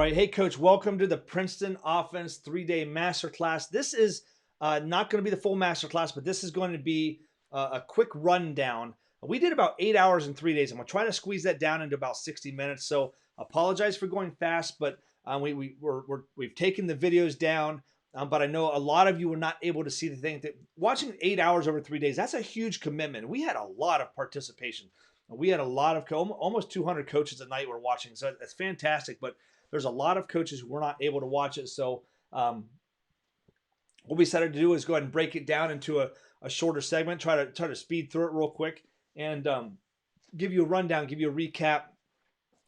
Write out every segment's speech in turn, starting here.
right. Hey, Coach, welcome to the Princeton Offense 3-day Masterclass. This is not going to be the full Masterclass, but this is going to be a quick rundown. We did about 8 hours in 3 days. I'm going to try to squeeze that down into about 60 minutes. So apologize for going fast, but we've taken the videos down. But I know a lot of you were not able to see the thing. That watching 8 hours over 3 days, that's a huge commitment. We had a lot of participation. We had a lot of almost 200 coaches a night were watching, so that's fantastic. But there's a lot of coaches who were not able to watch it. So what we decided to do is go ahead and break it down into a shorter segment, try to speed through it real quick, and give you a rundown, give you a recap,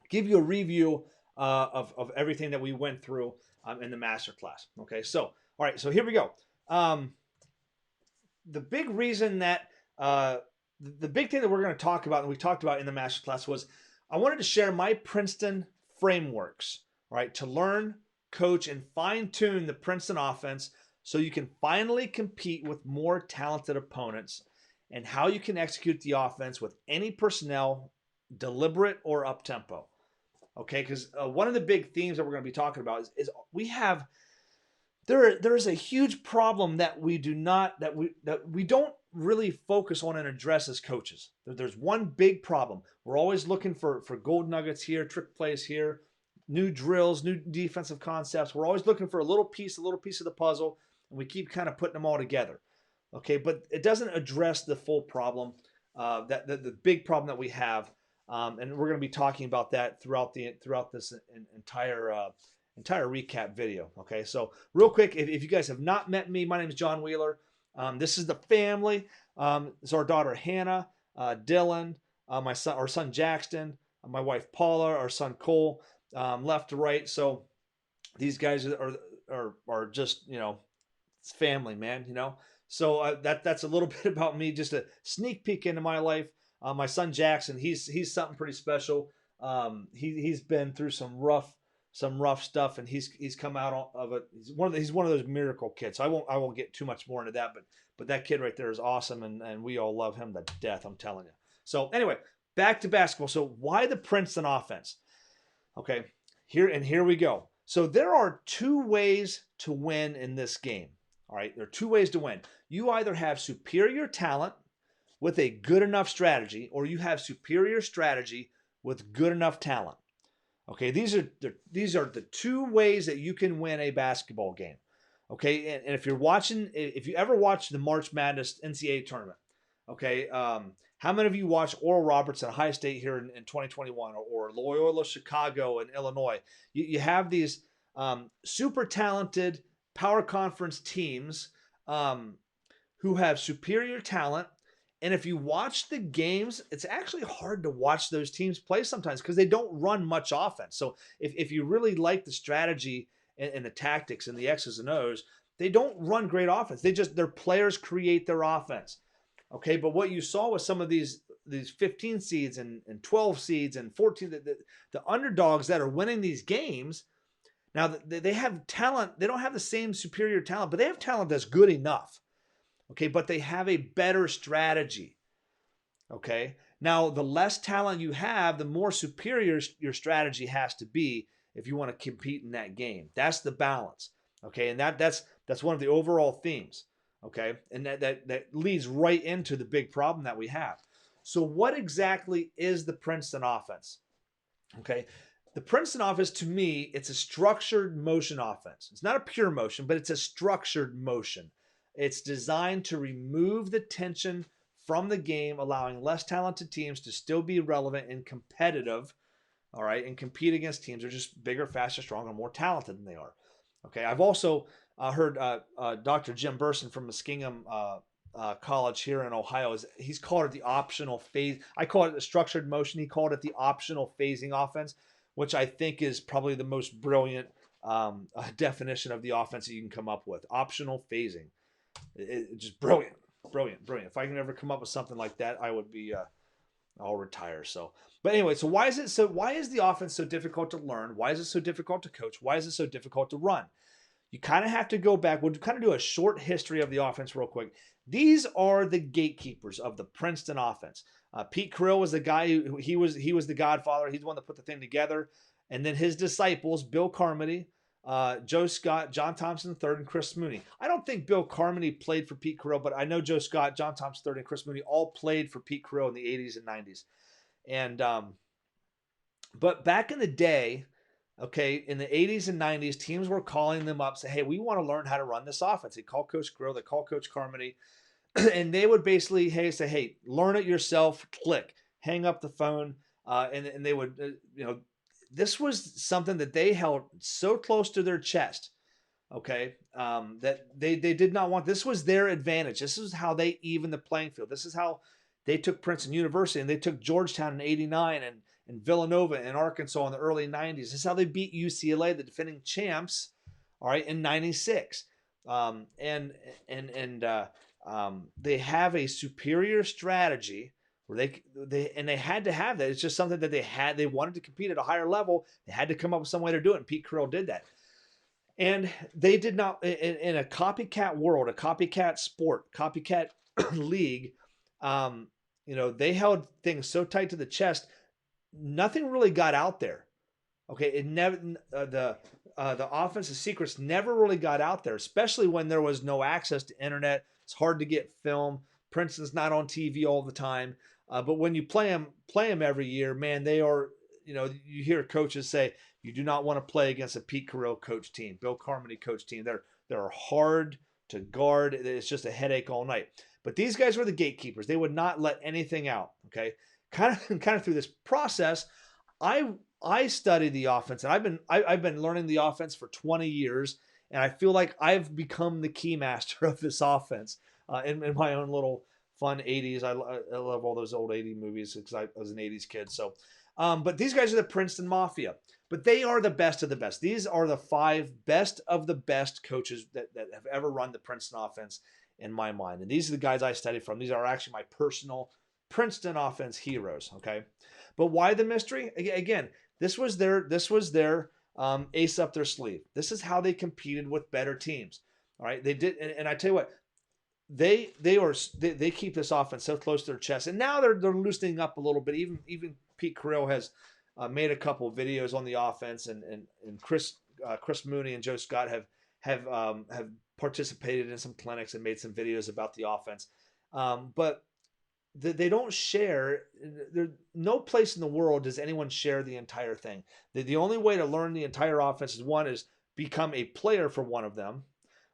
give you a review of everything that we went through in the masterclass. Okay, so all right, so here we go. The big reason that the big thing that we're going to talk about, and we talked about in the masterclass, was I wanted to share my Princeton frameworks, right, to learn, coach, and fine-tune the Princeton offense so you can finally compete with more talented opponents, and how you can execute the offense with any personnel, deliberate or up-tempo. Okay, because one of the big themes that we're going to be talking about is we have there is a huge problem that we don't really focus on and address as coaches. There's one big problem. We're always looking for gold nuggets here, trick plays here, new drills, new defensive concepts. We're always looking for a little piece of the puzzle, and we keep kind of putting them all together. Okay, but it doesn't address the full problem, the big problem that we have, and we're going to be talking about that throughout this entire recap video. Okay, so real quick, if you guys have not met me, my name is John Wheeler. This is the family. It's our daughter Hannah, Dylan, our son Jackson, my wife Paula, our son Cole, left to right. So these guys are just, it's family, man. So that's a little bit about me, just a sneak peek into my life. My son Jackson, he's something pretty special. He's been through some rough stuff, and he's come out of it. He's one of those miracle kids. So I won't get too much more into that, but that kid right there is awesome, and we all love him to death, I'm telling you. So anyway, back to basketball. So why the Princeton offense? Okay, here we go. So there are two ways to win in this game. All right, there are two ways to win. You either have superior talent with a good enough strategy, or you have superior strategy with good enough talent. Okay, these are the two ways that you can win a basketball game. Okay, and if you ever watch the March Madness NCAA tournament, okay, how many of you watched Oral Roberts at Ohio State here in 2021, or Loyola Chicago and Illinois? You have these super talented power conference teams who have superior talent. And if you watch the games, it's actually hard to watch those teams play sometimes because they don't run much offense. So if you really like the strategy and the tactics and the X's and O's, they don't run great offense. Their players create their offense. Okay, but what you saw with some of these 15 seeds and 12 seeds and 14, the underdogs that are winning these games, now they have talent. They don't have the same superior talent, but they have talent that's good enough. Okay, but they have a better strategy. Okay, now the less talent you have, the more superior your strategy has to be if you want to compete in that game. That's the balance. Okay, and that's one of the overall themes. Okay, and that leads right into the big problem that we have. So what exactly is the Princeton offense? Okay, the Princeton offense, to me, it's a structured motion offense. It's not a pure motion, but it's a structured motion. It's designed to remove the tension from the game, allowing less talented teams to still be relevant and competitive, all right, and compete against teams that are just bigger, faster, stronger, more talented than they are. Okay, I've also heard Dr. Jim Burson from Muskingum College here in Ohio, he's called it the optional phase. I call it the structured motion. He called it the optional phasing offense, which I think is probably the most brilliant definition of the offense that you can come up with. Optional phasing. Just brilliant. If I can ever come up with something like that, I would be I'll retire. So, but anyway, so why is the offense so difficult to learn? Why is it so difficult to coach? Why is it so difficult to run? You kind of have to go back. We'll kind of do a short history of the offense real quick. These are the gatekeepers of the Princeton offense. Pete Carrill was the guy he was the godfather. He's the one that put the thing together. and then his disciples, Bill Carmody, Joe Scott, John Thompson III, and Chris Mooney. I don't think Bill Carmody played for Pete Carroll, but I know Joe Scott, John Thompson III, and Chris Mooney all played for Pete Carroll in the 80s and 90s. And but back in the day, okay, in the 80s and 90s, teams were calling them up, say, hey, we want to learn how to run this offense. They call Coach Carroll, they call Coach Carmody, and they would basically, say, hey, learn it yourself, click, hang up the phone, and they would, this was something that they held so close to their chest, okay, that they did not want. This was their advantage. This is how they evened the playing field. This is how they took Princeton University, and they took Georgetown in '89, and Villanova in Arkansas in the early '90s. This is how they beat UCLA, the defending champs, all right, in '96. They have a superior strategy where they had to have that. It's just something that they wanted to compete at a higher level. They had to come up with some way to do it, and Pete Carroll did that. And they did not, in a copycat world, a copycat sport, copycat league, they held things so tight to the chest, nothing really got out there. Okay, it never the offensive secrets never really got out there, especially when there was no access to internet. It's hard to get film. Princeton's not on TV all the time, but when you play them every year, man, they are. You hear coaches say you do not want to play against a Pete Carroll coach team, Bill Carmody coach team. They're hard to guard. It's just a headache all night. But these guys were the gatekeepers. They would not let anything out. Okay, kind of through this process, I studied the offense, and I've been learning the offense for 20 years, and I feel like I've become the key master of this offense in my own little fun 80s. I love all those old 80 movies because I was an 80s kid. So, but these guys are the Princeton Mafia, but they are the best of the best. These are the 5 best of the best coaches that have ever run the Princeton offense in my mind, and these are the guys I studied from. These are actually my personal Princeton offense heroes. Okay, but why the mystery? Again, this was their ace up their sleeve. This is how they competed with better teams. All right, they did, and I tell you what, they keep this offense so close to their chest, and now they're loosening up a little bit. Even Pete Carroll has made a couple of videos on the offense, and Chris Mooney and Joe Scott have participated in some clinics and made some videos about the offense, but they don't share. There's no place in the world does anyone share the entire thing. The only way to learn the entire offense is become a player for one of them,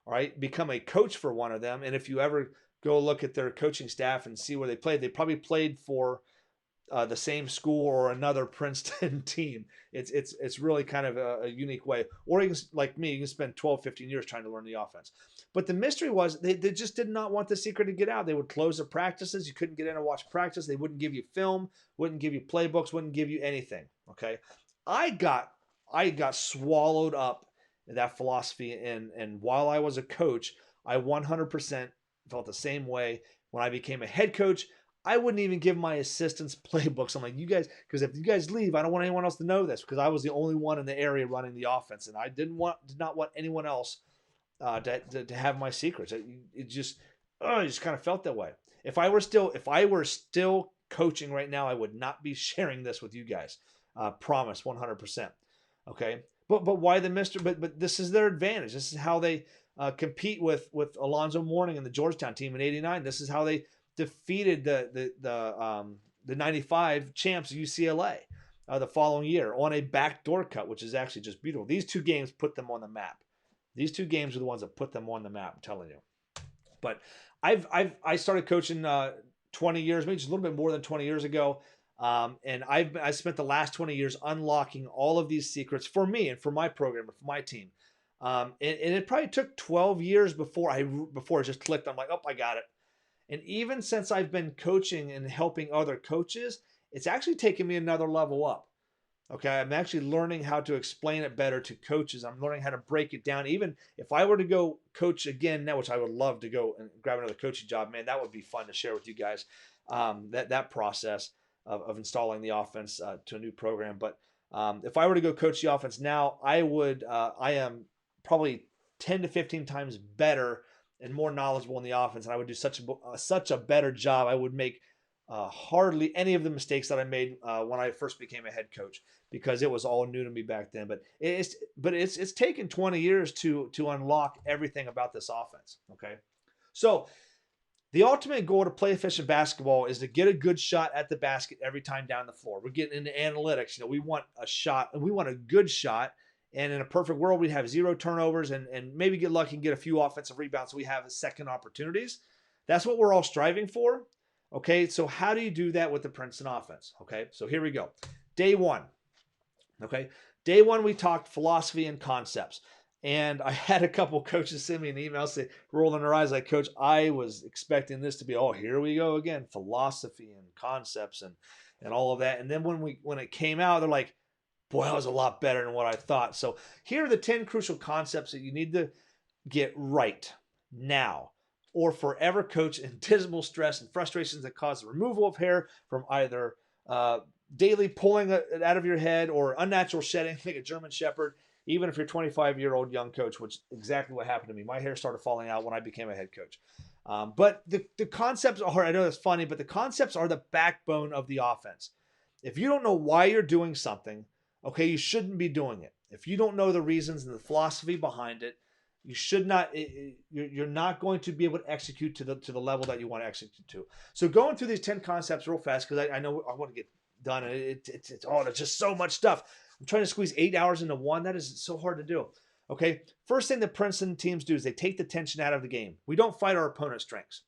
all right, become a coach for one of them. And if you ever go look at their coaching staff and see where they probably played for the same school or another Princeton team. It's really kind of a unique way. Or you can, like me, you can spend 12, 15 years trying to learn the offense. But the mystery was they just did not want the secret to get out. They would close the practices. You couldn't get in and watch practice. They wouldn't give you film, wouldn't give you playbooks, wouldn't give you anything. Okay. I got swallowed up in that philosophy. And while I was a coach, I 100% felt the same way. When I became a head coach, I wouldn't even give my assistants playbooks. I'm like, you guys, because if you guys leave, I don't want anyone else to know this, because I was the only one in the area running the offense, and I did not want anyone else to have my secrets. It just kind of felt that way. If I were still coaching right now, I would not be sharing this with you guys. Promise, 100%. Okay, but why the mystery? But this is their advantage. This is how they compete with Alonzo Mourning and the Georgetown team in '89. This is how they defeated the 95 champs UCLA the following year on a backdoor cut, which is actually just beautiful. These 2 games put them on the map. These 2 games are the ones that put them on the map, I'm telling you. But I started coaching 20 years, maybe just a little bit more than 20 years ago. And I spent the last 20 years unlocking all of these secrets for me and for my program and for my team. And it probably took 12 years before it just clicked. I'm like, oh, I got it. And even since I've been coaching and helping other coaches, it's actually taken me another level up. Okay, I'm actually learning how to explain it better to coaches. I'm learning how to break it down. Even if I were to go coach again now, which I would love to go and grab another coaching job, man, that would be fun to share with you guys. That process of installing the offense to a new program. But if I were to go coach the offense now, I am probably 10 to 15 times better and more knowledgeable in the offense, and I would do such a better job. I would make hardly any of the mistakes that I made when I first became a head coach, because it was all new to me back then. But it's taken 20 years to unlock everything about this offense. Okay, so the ultimate goal to play efficient basketball is to get a good shot at the basket every time down the floor. We're getting into analytics. We want a shot, and we want a good shot. And in a perfect world, we'd have 0 turnovers and maybe get lucky and get a few offensive rebounds so we have second opportunities. That's what we're all striving for. Okay, so how do you do that with the Princeton offense? Okay, so here we go. Day one. Okay, day one, we talked philosophy and concepts. And I had a couple coaches send me an email say, rolling their eyes like, Coach, I was expecting this to be, oh, here we go again, philosophy and concepts and all of that. And then when it came out, they're like, boy, that was a lot better than what I thought. So here are the 10 crucial concepts that you need to get right now, or forever coach in dismal stress and frustrations that cause the removal of hair from either daily pulling it out of your head or unnatural shedding, like a German Shepherd, even if you're 25-year-old young coach, which is exactly what happened to me. My hair started falling out when I became a head coach. But the concepts are, I know that's funny, but the concepts are the backbone of the offense. If you don't know why you're doing something, okay, you shouldn't be doing it. If you don't know the reasons and the philosophy behind it, you should not. You're not going to be able to execute to the level that you want to execute to. So going through these 10 concepts real fast, because I know I want to get done. It's there's just so much stuff. I'm trying to squeeze 8 hours into one. That is so hard to do. Okay, first thing that Princeton teams do is they take the tension out of the game. We don't fight our opponent's strengths.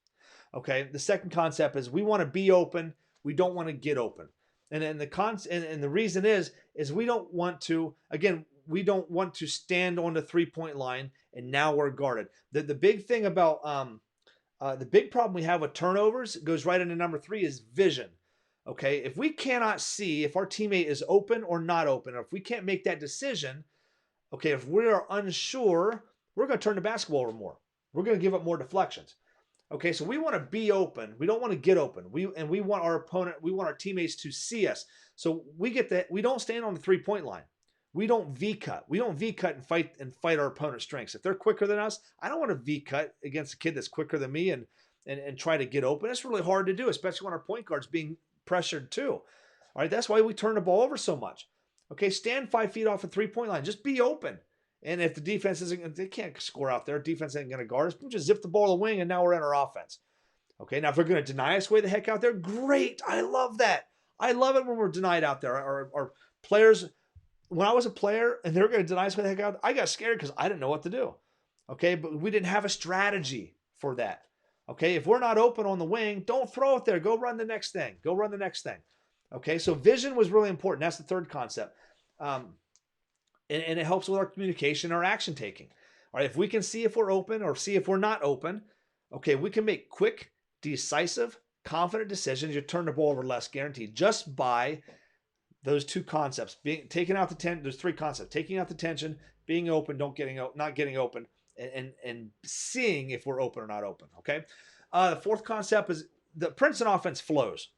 Okay, the second concept is we want to be open. We don't want to get open. And the reason is we don't want to, again, we don't want to stand on the 3-point line and now we're guarded. The big thing about the big problem we have with turnovers goes right into number 3 is vision. Okay, if we cannot see if our teammate is open or not open, or if we can't make that decision, okay, if we are unsure, we're going to turn the basketball over more. We're going to give up more deflections. Okay, so we want to be open. We don't want to get open. We want our opponent, we want our teammates to see us. So we get that. We don't stand on the 3-point line. We don't V-cut. We don't V-cut and fight our opponent's strengths. If they're quicker than us, I don't want to V-cut against a kid that's quicker than me and try to get open. It's really hard to do, especially when our point guard's being pressured too. All right, that's why we turn the ball over so much. Okay, stand 5 feet off a 3-point line. Just be open. And if the defense they can't score out there, defense ain't going to guard us. We'll just zip the ball to the wing, and now we're in our offense. Okay, now if they're going to deny us way the heck out there, great. I love that. I love it when we're denied out there. Our players, when I was a player and they're going to deny us way the heck out, I got scared because I didn't know what to do. Okay, but we didn't have a strategy for that. Okay, if we're not open on the wing, don't throw it there. Go run the next thing. Go run the next thing. Okay, so vision was really important. That's the third concept. And it helps with our communication, our action taking. All right, if we can see if we're open or see if we're not open, okay, we can make quick, decisive, confident decisions. You turn the ball over less, guaranteed, just by those two concepts. Taking out the tension. There's 3 concepts: taking out the tension, being open, not getting open, and seeing if we're open or not open. Okay. The fourth concept is the Princeton offense flows.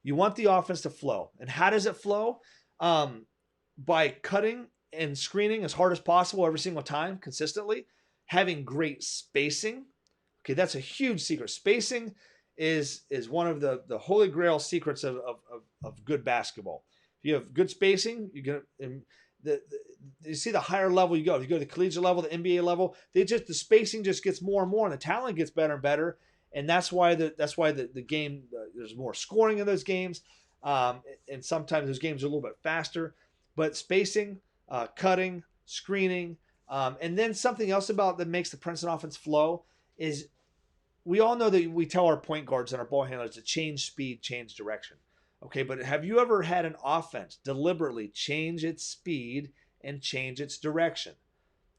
You want the offense to flow, and how does it flow? By cutting and screening as hard as possible every single time, consistently, having great spacing. Okay, that's a huge secret. Spacing is one of the holy grail secrets of good basketball. If you have good spacing, you're gonna you see the higher level you go. If you go to the collegiate level, the NBA level, the spacing just gets more and more, and the talent gets better and better. And that's why the game there's more scoring in those games, and sometimes those games are a little bit faster. But spacing, cutting, screening, and then something else about that makes the Princeton offense flow is we all know that we tell our point guards and our ball handlers to change speed, change direction. Okay, but have you ever had an offense deliberately change its speed and change its direction?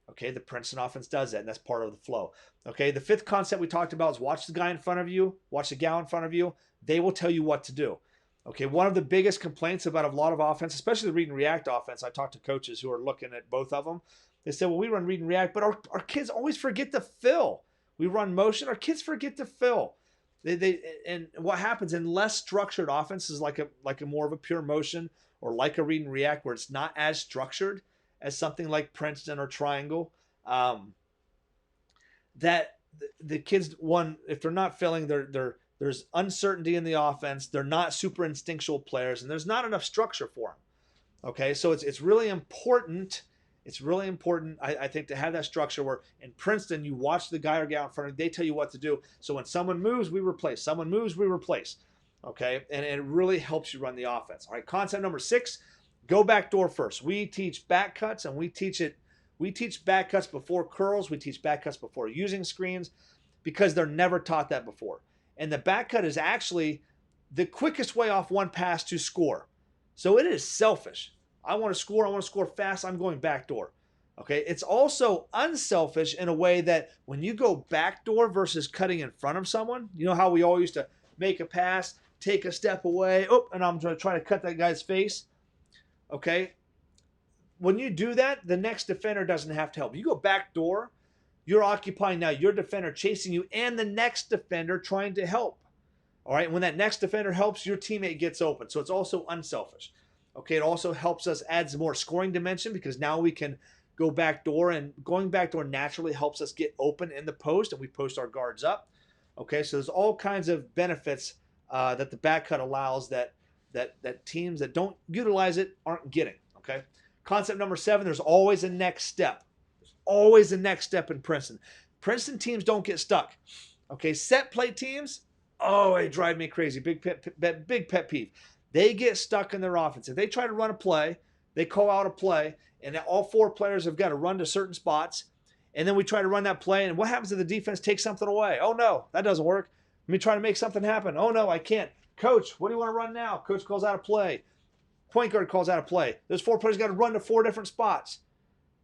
Okay, the Princeton offense does that, and that's part of the flow. Okay, the 5th concept we talked about is watch the guy in front of you, watch the gal in front of you. They will tell you what to do. Okay, one of the biggest complaints about a lot of offense, especially the read and react offense, I talked to coaches who are looking at both of them. They said, well, we run read and react, but our kids always forget to fill. We run motion, our kids forget to fill. And what happens in less structured offenses, like a more of a pure motion or like a read and react, where it's not as structured as something like Princeton or Triangle, that the kids, one, if they're not filling, There's uncertainty in the offense. They're not super instinctual players, and there's not enough structure for them. Okay, so it's really important. It's really important, I think, to have that structure where in Princeton you watch the guy or gal in front of you. They tell you what to do. So when someone moves, we replace. Someone moves, we replace. Okay, and it really helps you run the offense. All right, concept number 6: go back door first. We teach back cuts, and we teach it. We teach back cuts before curls. We teach back cuts before using screens because they're never taught that before. And the back cut is actually the quickest way off one pass to score. So it is selfish. I want to score. I want to score fast. I'm going back door. Okay. It's also unselfish in a way that when you go back door versus cutting in front of someone, you know how we all used to make a pass, take a step away, and I'm going to try to cut that guy's face. Okay. When you do that, the next defender doesn't have to help. You go back door, you're occupying now your defender chasing you and the next defender trying to help. All right. When that next defender helps, your teammate gets open. So it's also unselfish. Okay. It also helps us add some more scoring dimension because now we can go back door, and going back door naturally helps us get open in the post, and we post our guards up. Okay. So there's all kinds of benefits that the back cut allows that teams that don't utilize it aren't getting. Okay. Concept number 7, there's always a next step. There's always a next step in Princeton. Princeton teams don't get stuck. Okay, set play teams, they drive me crazy. Big pet peeve. They get stuck in their offense. If they try to run a play, they call out a play, and all 4 players have got to run to certain spots, and then we try to run that play, and what happens if the defense takes something away? Oh, no, that doesn't work. Let me try to make something happen. Oh, no, I can't. Coach, what do you want to run now? Coach calls out a play. Point guard calls out a play. Those 4 players got to run to 4 different spots,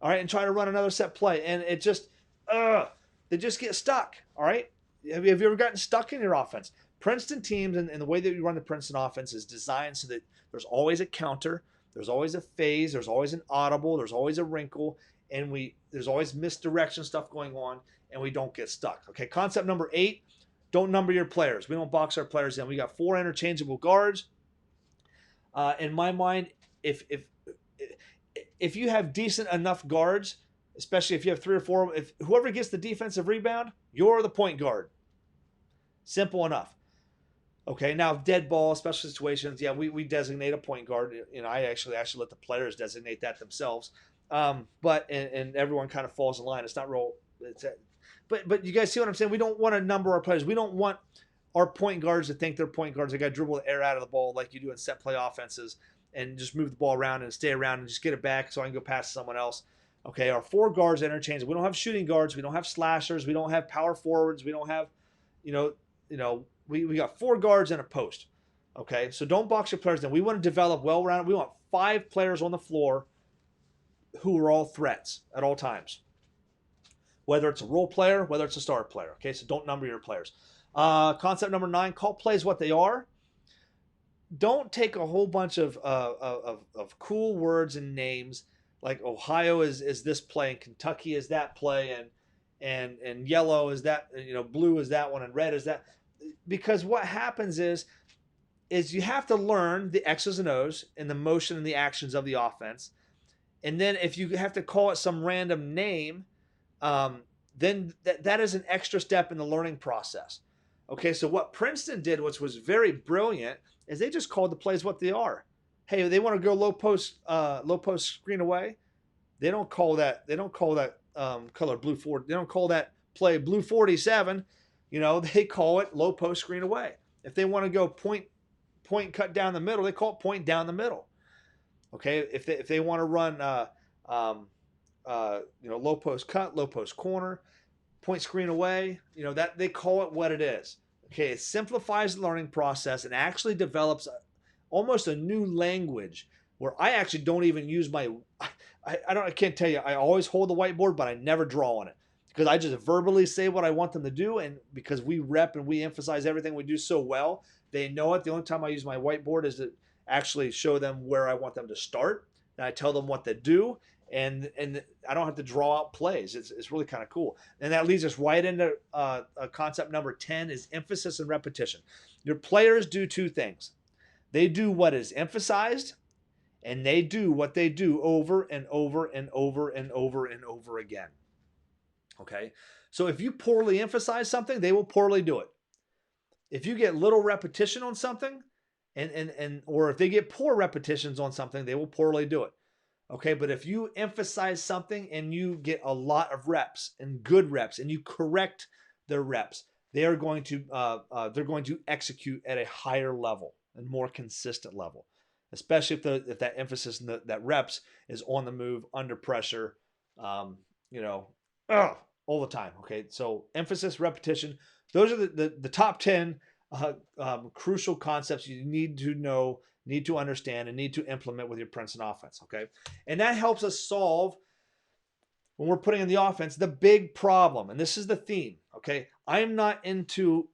all right, and try to run another set play. And it just, they just get stuck, all right? Have you ever gotten stuck in your offense? Princeton teams and the way that you run the Princeton offense is designed so that there's always a counter, there's always a phase, there's always an audible, there's always a wrinkle, and there's always misdirection stuff going on, and we don't get stuck. Okay, concept number 8, don't number your players. We don't box our players in. We got 4 interchangeable guards. In my mind, if you have decent enough guards, especially if you have 3 or 4, if whoever gets the defensive rebound, you're the point guard. Simple enough. Okay, now dead ball, special situations, yeah, we designate a point guard. I actually let the players designate that themselves. But everyone kind of falls in line. It's not real. But you guys see what I'm saying? We don't want to number our players. We don't want our point guards to think they're point guards. They got to dribble the air out of the ball like you do in set play offenses and just move the ball around and stay around and just get it back so I can go past someone else. Okay, our 4 guards are interchangeable. We don't have shooting guards. We don't have slashers. We don't have power forwards. We don't have, we got 4 guards and a post. Okay, so don't box your players in. We want to develop well-rounded. We want 5 players on the floor who are all threats at all times. Whether it's a role player, whether it's a star player. Okay, so don't number your players. Concept number 9, call plays what they are. Don't take a whole bunch of cool words and names like Ohio is this play and Kentucky is that play and yellow is that, blue is that one and red is that. Because what happens is you have to learn the X's and O's and the motion and the actions of the offense. And then if you have to call it some random name, then that is an extra step in the learning process. Okay, so what Princeton did, which was very brilliant, is they just called the plays what they are. Hey, they want to go low post screen away. They don't call that color blue 40. They don't call that play blue 47. They call it low post screen away. If they want to go point cut down the middle, they call it point down the middle. Okay, if they want to run low post cut, low post corner, point screen away, that they call it what it is. Okay, it simplifies the learning process and actually develops almost a new language where I actually don't even use I can't tell you, I always hold the whiteboard, but I never draw on it because I just verbally say what I want them to do. And because we rep and we emphasize everything we do so well, they know it. The only time I use my whiteboard is to actually show them where I want them to start. And I tell them what to do. And I don't have to draw out plays. It's really kind of cool. And that leads us right into concept number 10 is emphasis and repetition. Your players do 2 things. They do what is emphasized, and they do what they do over and over and over and over and over again. Okay? So if you poorly emphasize something, they will poorly do it. if you get little repetition on something, and or if they get poor repetitions on something, they will poorly do it. Okay, but if you emphasize something and you get a lot of reps and good reps, and you correct their reps, they're going to execute at a higher level and more consistent level, especially if that emphasis and that reps is on the move, under pressure, um, you know, all the time. Okay, so emphasis, repetition, those are the top 10 crucial concepts you need to know, need to understand, and need to implement with your Princeton offense. Okay, and that helps us solve, when we're putting in the offense, the big problem. And this is the theme. Okay, I'm not into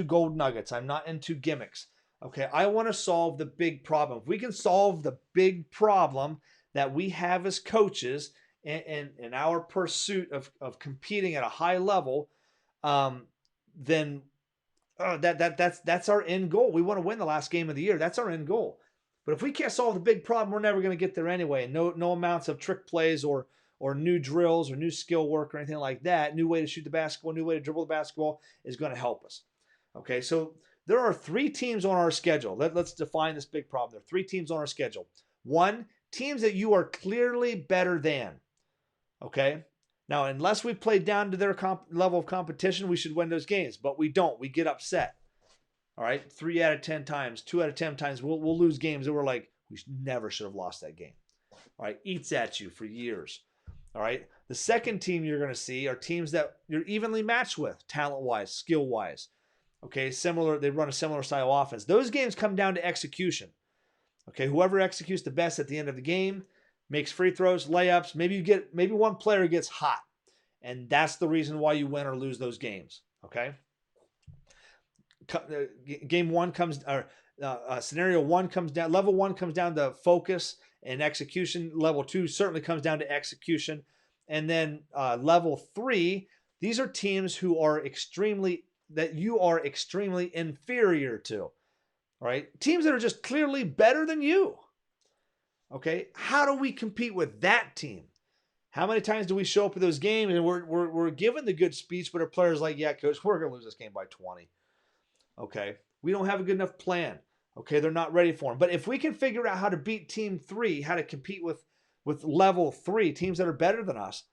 gold nuggets. I'm not into gimmicks. Okay, I want to solve the big problem. If we can solve the big problem that we have as coaches in our pursuit of competing at a high level, then that's our end goal. We want to win the last game of the year. That's our end goal. But if we can't solve the big problem, we're never going to get there anyway. No amounts of trick plays or new drills or new skill work or anything like that, new way to shoot the basketball, new way to dribble the basketball, is going to help us. Okay, so there are 3 teams on our schedule. Let's define this big problem. There are 3 teams on our schedule. 1, teams that you are clearly better than. Okay, now unless we play down to their level of competition, we should win those games, but we don't. We get upset. All right, 3 out of 10 times, 2 out of 10 times, we'll lose games that we're like, we never should have lost that game. All right, eats at you for years. All right, the second team you're going to see are teams that you're evenly matched with, talent-wise, skill-wise. Okay, similar. They run a similar style offense. Those games come down to execution. Okay, whoever executes the best at the end of the game makes free throws, layups. Maybe one player gets hot, and that's the reason why you win or lose those games. Okay. Game 1 comes, or scenario 1 comes down. Level 1 comes down to focus and execution. Level 2 certainly comes down to execution, and then level 3. These are teams who are that you are extremely inferior to. All right, teams that are just clearly better than you. Okay, how do we compete with that team? How many times do we show up at those games and we're given the good speech, but our players like, yeah, coach, we're going to lose this game by 20. Okay, we don't have a good enough plan. Okay, they're not ready for them. But if we can figure out how to beat team 3, how to compete with level 3, teams that are better than us,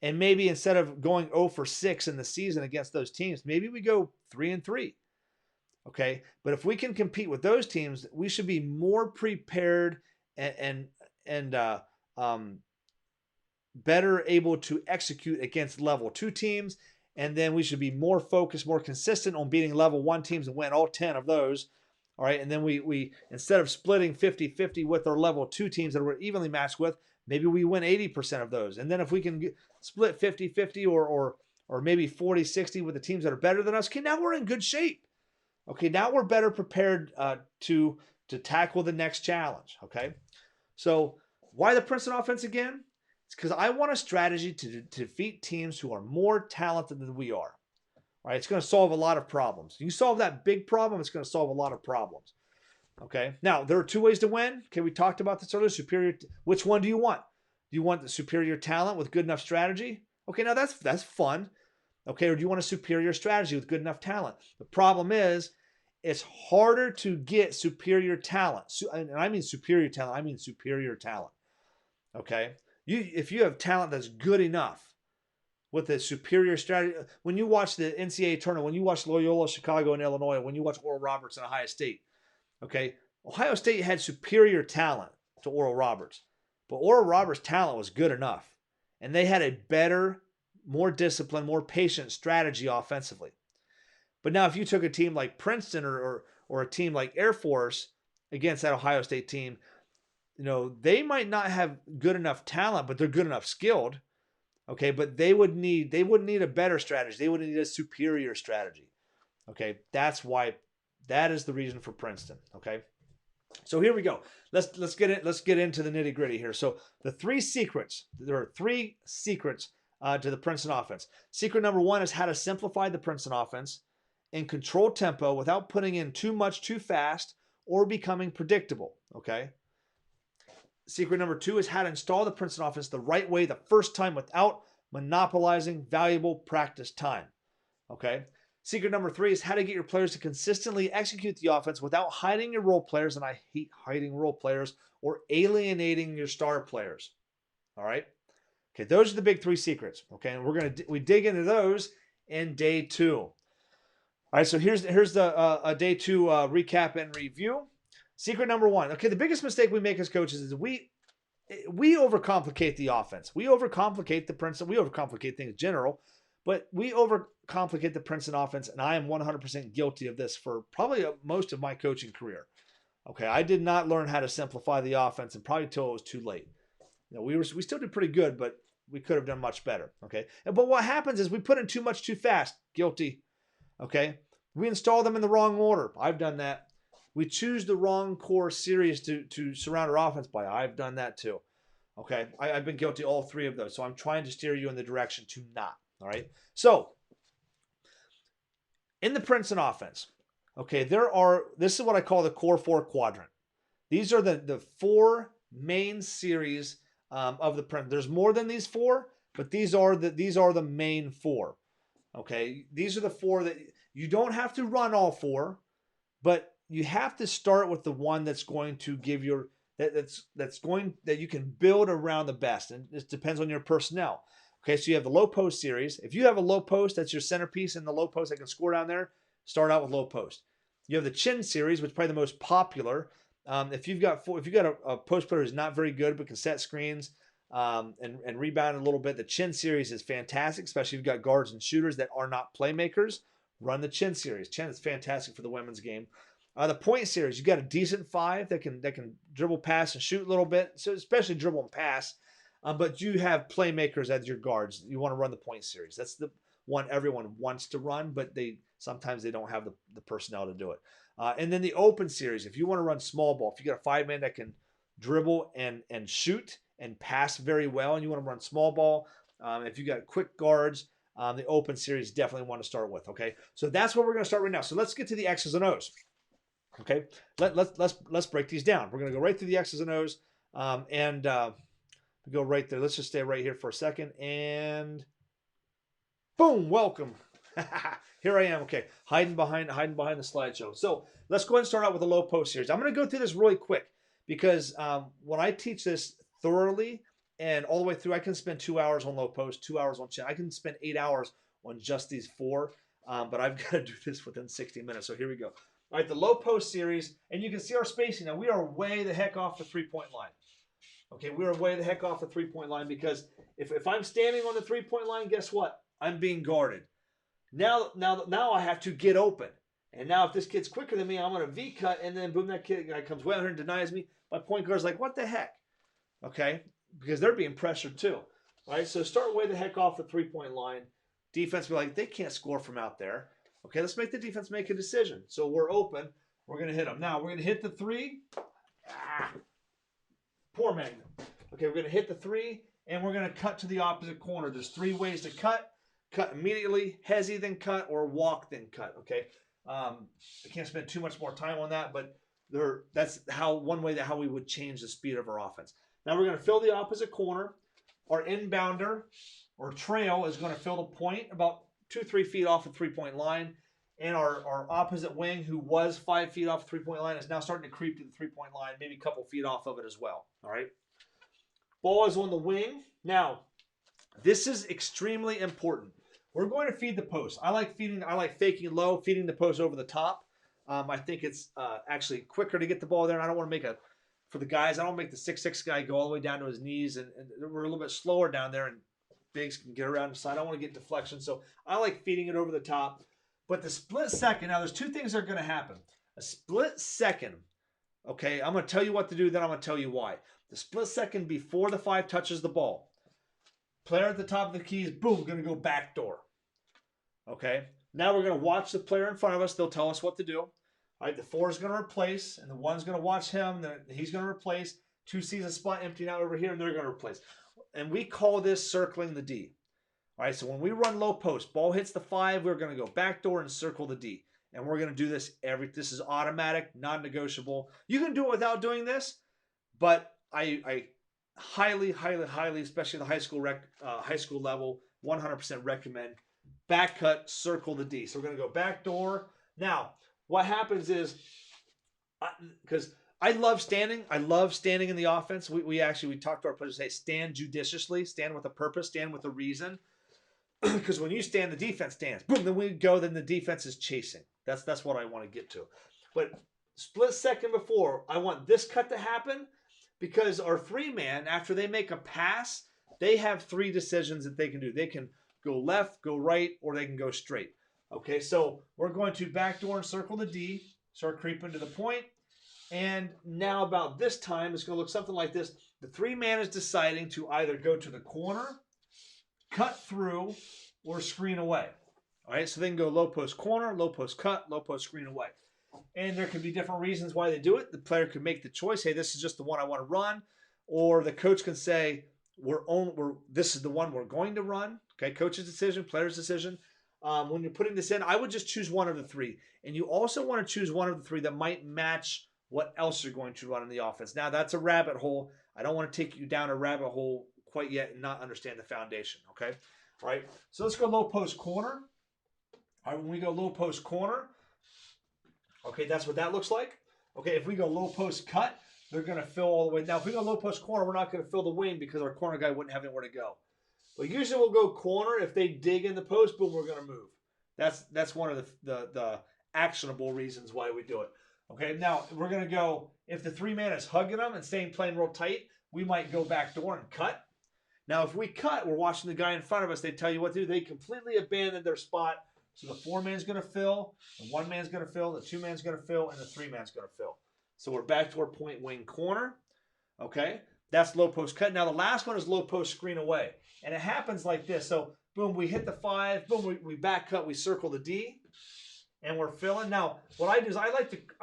and maybe instead of going 0 for 6 in the season against those teams, maybe we go 3-3. Okay, but if we can compete with those teams, we should be more prepared and better able to execute against level 2 teams. And then we should be more focused, more consistent on beating level 1 teams and win all 10 of those. All right, and then we instead of splitting 50-50 with our level 2 teams that we're evenly matched with, maybe we win 80% of those. And then if we can split 50-50 or maybe 40-60 with the teams that are better than us, okay, now we're in good shape. Okay, now we're better prepared to tackle the next challenge. Okay, so why the Princeton offense again? It's because I want a strategy to defeat teams who are more talented than we are. All right, it's going to solve a lot of problems. You solve that big problem, it's going to solve a lot of problems. Okay, now there are 2 ways to win. Okay, we talked about this earlier. Which one do you want? Do you want the superior talent with good enough strategy? Okay, now that's fun. Okay, or do you want a superior strategy with good enough talent? The problem is, it's harder to get superior talent. And I mean superior talent. I mean superior talent. Okay, if you have talent that's good enough with a superior strategy, when you watch the NCAA tournament, when you watch Loyola Chicago and Illinois, when you watch Oral Roberts and Ohio State, okay, Ohio State had superior talent to Oral Roberts, but Oral Roberts' talent was good enough, and they had a better, more disciplined, more patient strategy offensively. But now if you took a team like Princeton or a team like Air Force against that Ohio State team, they might not have good enough talent, but they're good enough skilled. Okay, but they wouldn't need a better strategy. They would need a superior strategy. Okay, that is the reason for Princeton. Okay, so here we go. Let's get into the nitty gritty here. So the 3 secrets. There are 3 secrets to the Princeton offense. Secret number 1 is how to simplify the Princeton offense and control tempo without putting in too much too fast or becoming predictable. Okay. Secret number 2 is how to install the Princeton offense the right way the first time without monopolizing valuable practice time. Okay. Secret number 3 is how to get your players to consistently execute the offense without hiding your role players, and I hate hiding role players, or alienating your star players. All right? Okay, those are the big 3 secrets. Okay, and we dig into those in day 2. All right, so here's the day 2 recap and review. Secret number 1. Okay, the biggest mistake we make as coaches is we overcomplicate the offense. We overcomplicate the Princeton. We overcomplicate things in general, but we overcomplicate the Princeton offense, and I am 100% guilty of this for probably most of my coaching career. Okay, I did not learn how to simplify the offense, and probably until it was too late. We still did pretty good, but we could have done much better. Okay, but what happens is we put in too much too fast. Guilty. Okay, we install them in the wrong order. I've done that. We choose the wrong core series to surround our offense by. I've done that too. Okay, I've been guilty of all 3 of those. So I'm trying to steer you in the direction to not. All right. So in the Princeton offense, okay, this is what I call the core 4 quadrant. These are the 4 main series of the Princeton. There's more than these 4, but these are the main 4. Okay, these are the 4 that you don't have to run all 4, but you have to start with the one that's going to give your that you can build around the best, and it depends on your personnel. Okay, so you have the low post series. If you have a low post that's your centerpiece in the low post that can score down there, start out with low post. You have the chin series, which is probably the most popular. If you've got a post player who's not very good but can set screens and rebound a little bit, the chin series is fantastic, especially if you've got guards and shooters that are not playmakers. Run the chin series. Chin is fantastic for the women's game. The point series, you got a decent 5 that can dribble, pass, and shoot a little bit. So especially dribble and pass. But you have playmakers as your guards. You want to run the point series. That's the one everyone wants to run, but sometimes they don't have the personnel to do it. And then the open series, if you want to run small ball, if you got a 5-man that can dribble and shoot and pass very well, and you want to run small ball, if you got quick guards, the open series definitely want to start with. Okay, so that's what we're going to start right now. So let's get to the X's and O's. Okay, let's break these down. We're going to go right through the X's and O's, and go right there. Let's just stay right here for a second, and boom, welcome. Here I am. Okay, hiding behind the slideshow. So let's go ahead and start out with the low post series. I'm going to go through this really quick because when I teach this thoroughly and all the way through, I can spend 2 hours on low post, 2 hours on chin. I can spend 8 hours on just these 4, but I've got to do this within 60 minutes. So here we go. All right, the low post series, and you can see our spacing. Now, we are way the heck off the three-point line. Okay, we are way the heck off the three-point line because if I'm standing on the three-point line, guess what? I'm being guarded. Now I have to get open. And now if this kid's quicker than me, I'm going to V-cut, and then boom, that guy comes way out here and denies me. My point guard's like, what the heck? Okay, because they're being pressured too. All right, so start way the heck off the three-point line. Defense be like, they can't score from out there. Okay, let's make the defense make a decision. So we're open. We're going to hit them. Now, we're going to hit the 3. Poor Magnum. Okay, we're going to hit the 3, and we're going to cut to the opposite corner. There's 3 ways to cut. Cut immediately, hezzy then cut, or walk then cut. Okay, I can't spend too much more time on that, but that's one way how we would change the speed of our offense. Now we're going to fill the opposite corner. Our inbounder or trail is going to fill the point about 2-3 feet off the three-point line. And our opposite wing, who was 5 feet off the three-point line, is now starting to creep to the three-point line, maybe a couple feet off of it as well. All right. Ball is on the wing. Now, this is extremely important. We're going to feed the post. I like faking low, feeding the post over the top. I think it's actually quicker to get the ball there. And I don't want to for the guys, I don't make the 6'6" guy go all the way down to his knees, and we're a little bit slower down there, and bigs can get around the side. I don't want to get deflection, so I like feeding it over the top. But the split second, now there's 2 things that are going to happen. A split second, okay, I'm going to tell you what to do, then I'm going to tell you why. The split second before the 5 touches the ball, player at the top of the key is, boom, going to go back door. Okay, now we're going to watch the player in front of us. They'll tell us what to do. All right, the 4 is going to replace, and the 1's going to watch him. Then he's going to replace. 2 sees a spot emptying out over here, and they're going to replace. And we call this circling the D. All right, so when we run low post, ball hits the 5, we're going to go back door and circle the D. And we're going to do this this is automatic, non-negotiable. You can do it without doing this, but I highly, highly, highly, especially the high school level, 100% recommend back cut, circle the D. So we're going to go back door. Now, what happens is, because I love standing in the offense. We talk to our players, say stand judiciously, stand with a purpose, stand with a reason. Because when you stand, the defense stands. Boom, then we go, then the defense is chasing. That's what I want to get to. But split second before, I want this cut to happen, because our 3-man, after they make a pass, they have 3 decisions that they can do. They can go left, go right, or they can go straight. Okay, so we're going to backdoor and circle the D, start creeping to the point. And now about this time, it's going to look something like this. The 3-man is deciding to either go to the corner, cut through, or screen away. All right, so they can go low post corner, low post cut, low post screen away. And there could be different reasons why they do it. The player could make the choice, hey, this is just the one I want to run. Or the coach can say, this is the one we're going to run. Okay, coach's decision, player's decision. When you're putting this in, I would just choose one of the 3. And you also want to choose one of the 3 that might match what else you're going to run in the offense. Now, that's a rabbit hole. I don't want to take you down a rabbit hole quite yet and not understand the foundation, okay? All right, so let's go low post corner. All right, when we go low post corner, okay, that's what that looks like. Okay, if we go low post cut, they're going to fill all the way. Now, if we go low post corner, we're not going to fill the wing because our corner guy wouldn't have anywhere to go. But usually we'll go corner. If they dig in the post, boom, we're going to move. That's one of the actionable reasons why we do it. Okay, now we're going to go, if the 3-man is hugging them and staying playing real tight, we might go back door and cut. Now, if we cut, we're watching the guy in front of us. They tell you what to do. They completely abandon their spot. So the 4-man's going to fill, the 1-man's going to fill, the 2-man's going to fill, and the 3-man's going to fill. So we're back to our point wing corner. Okay, that's low post cut. Now, the last one is low post screen away. And it happens like this. So, boom, we hit the 5. Boom, we back cut. We circle the D. And we're filling. Now, what I do is I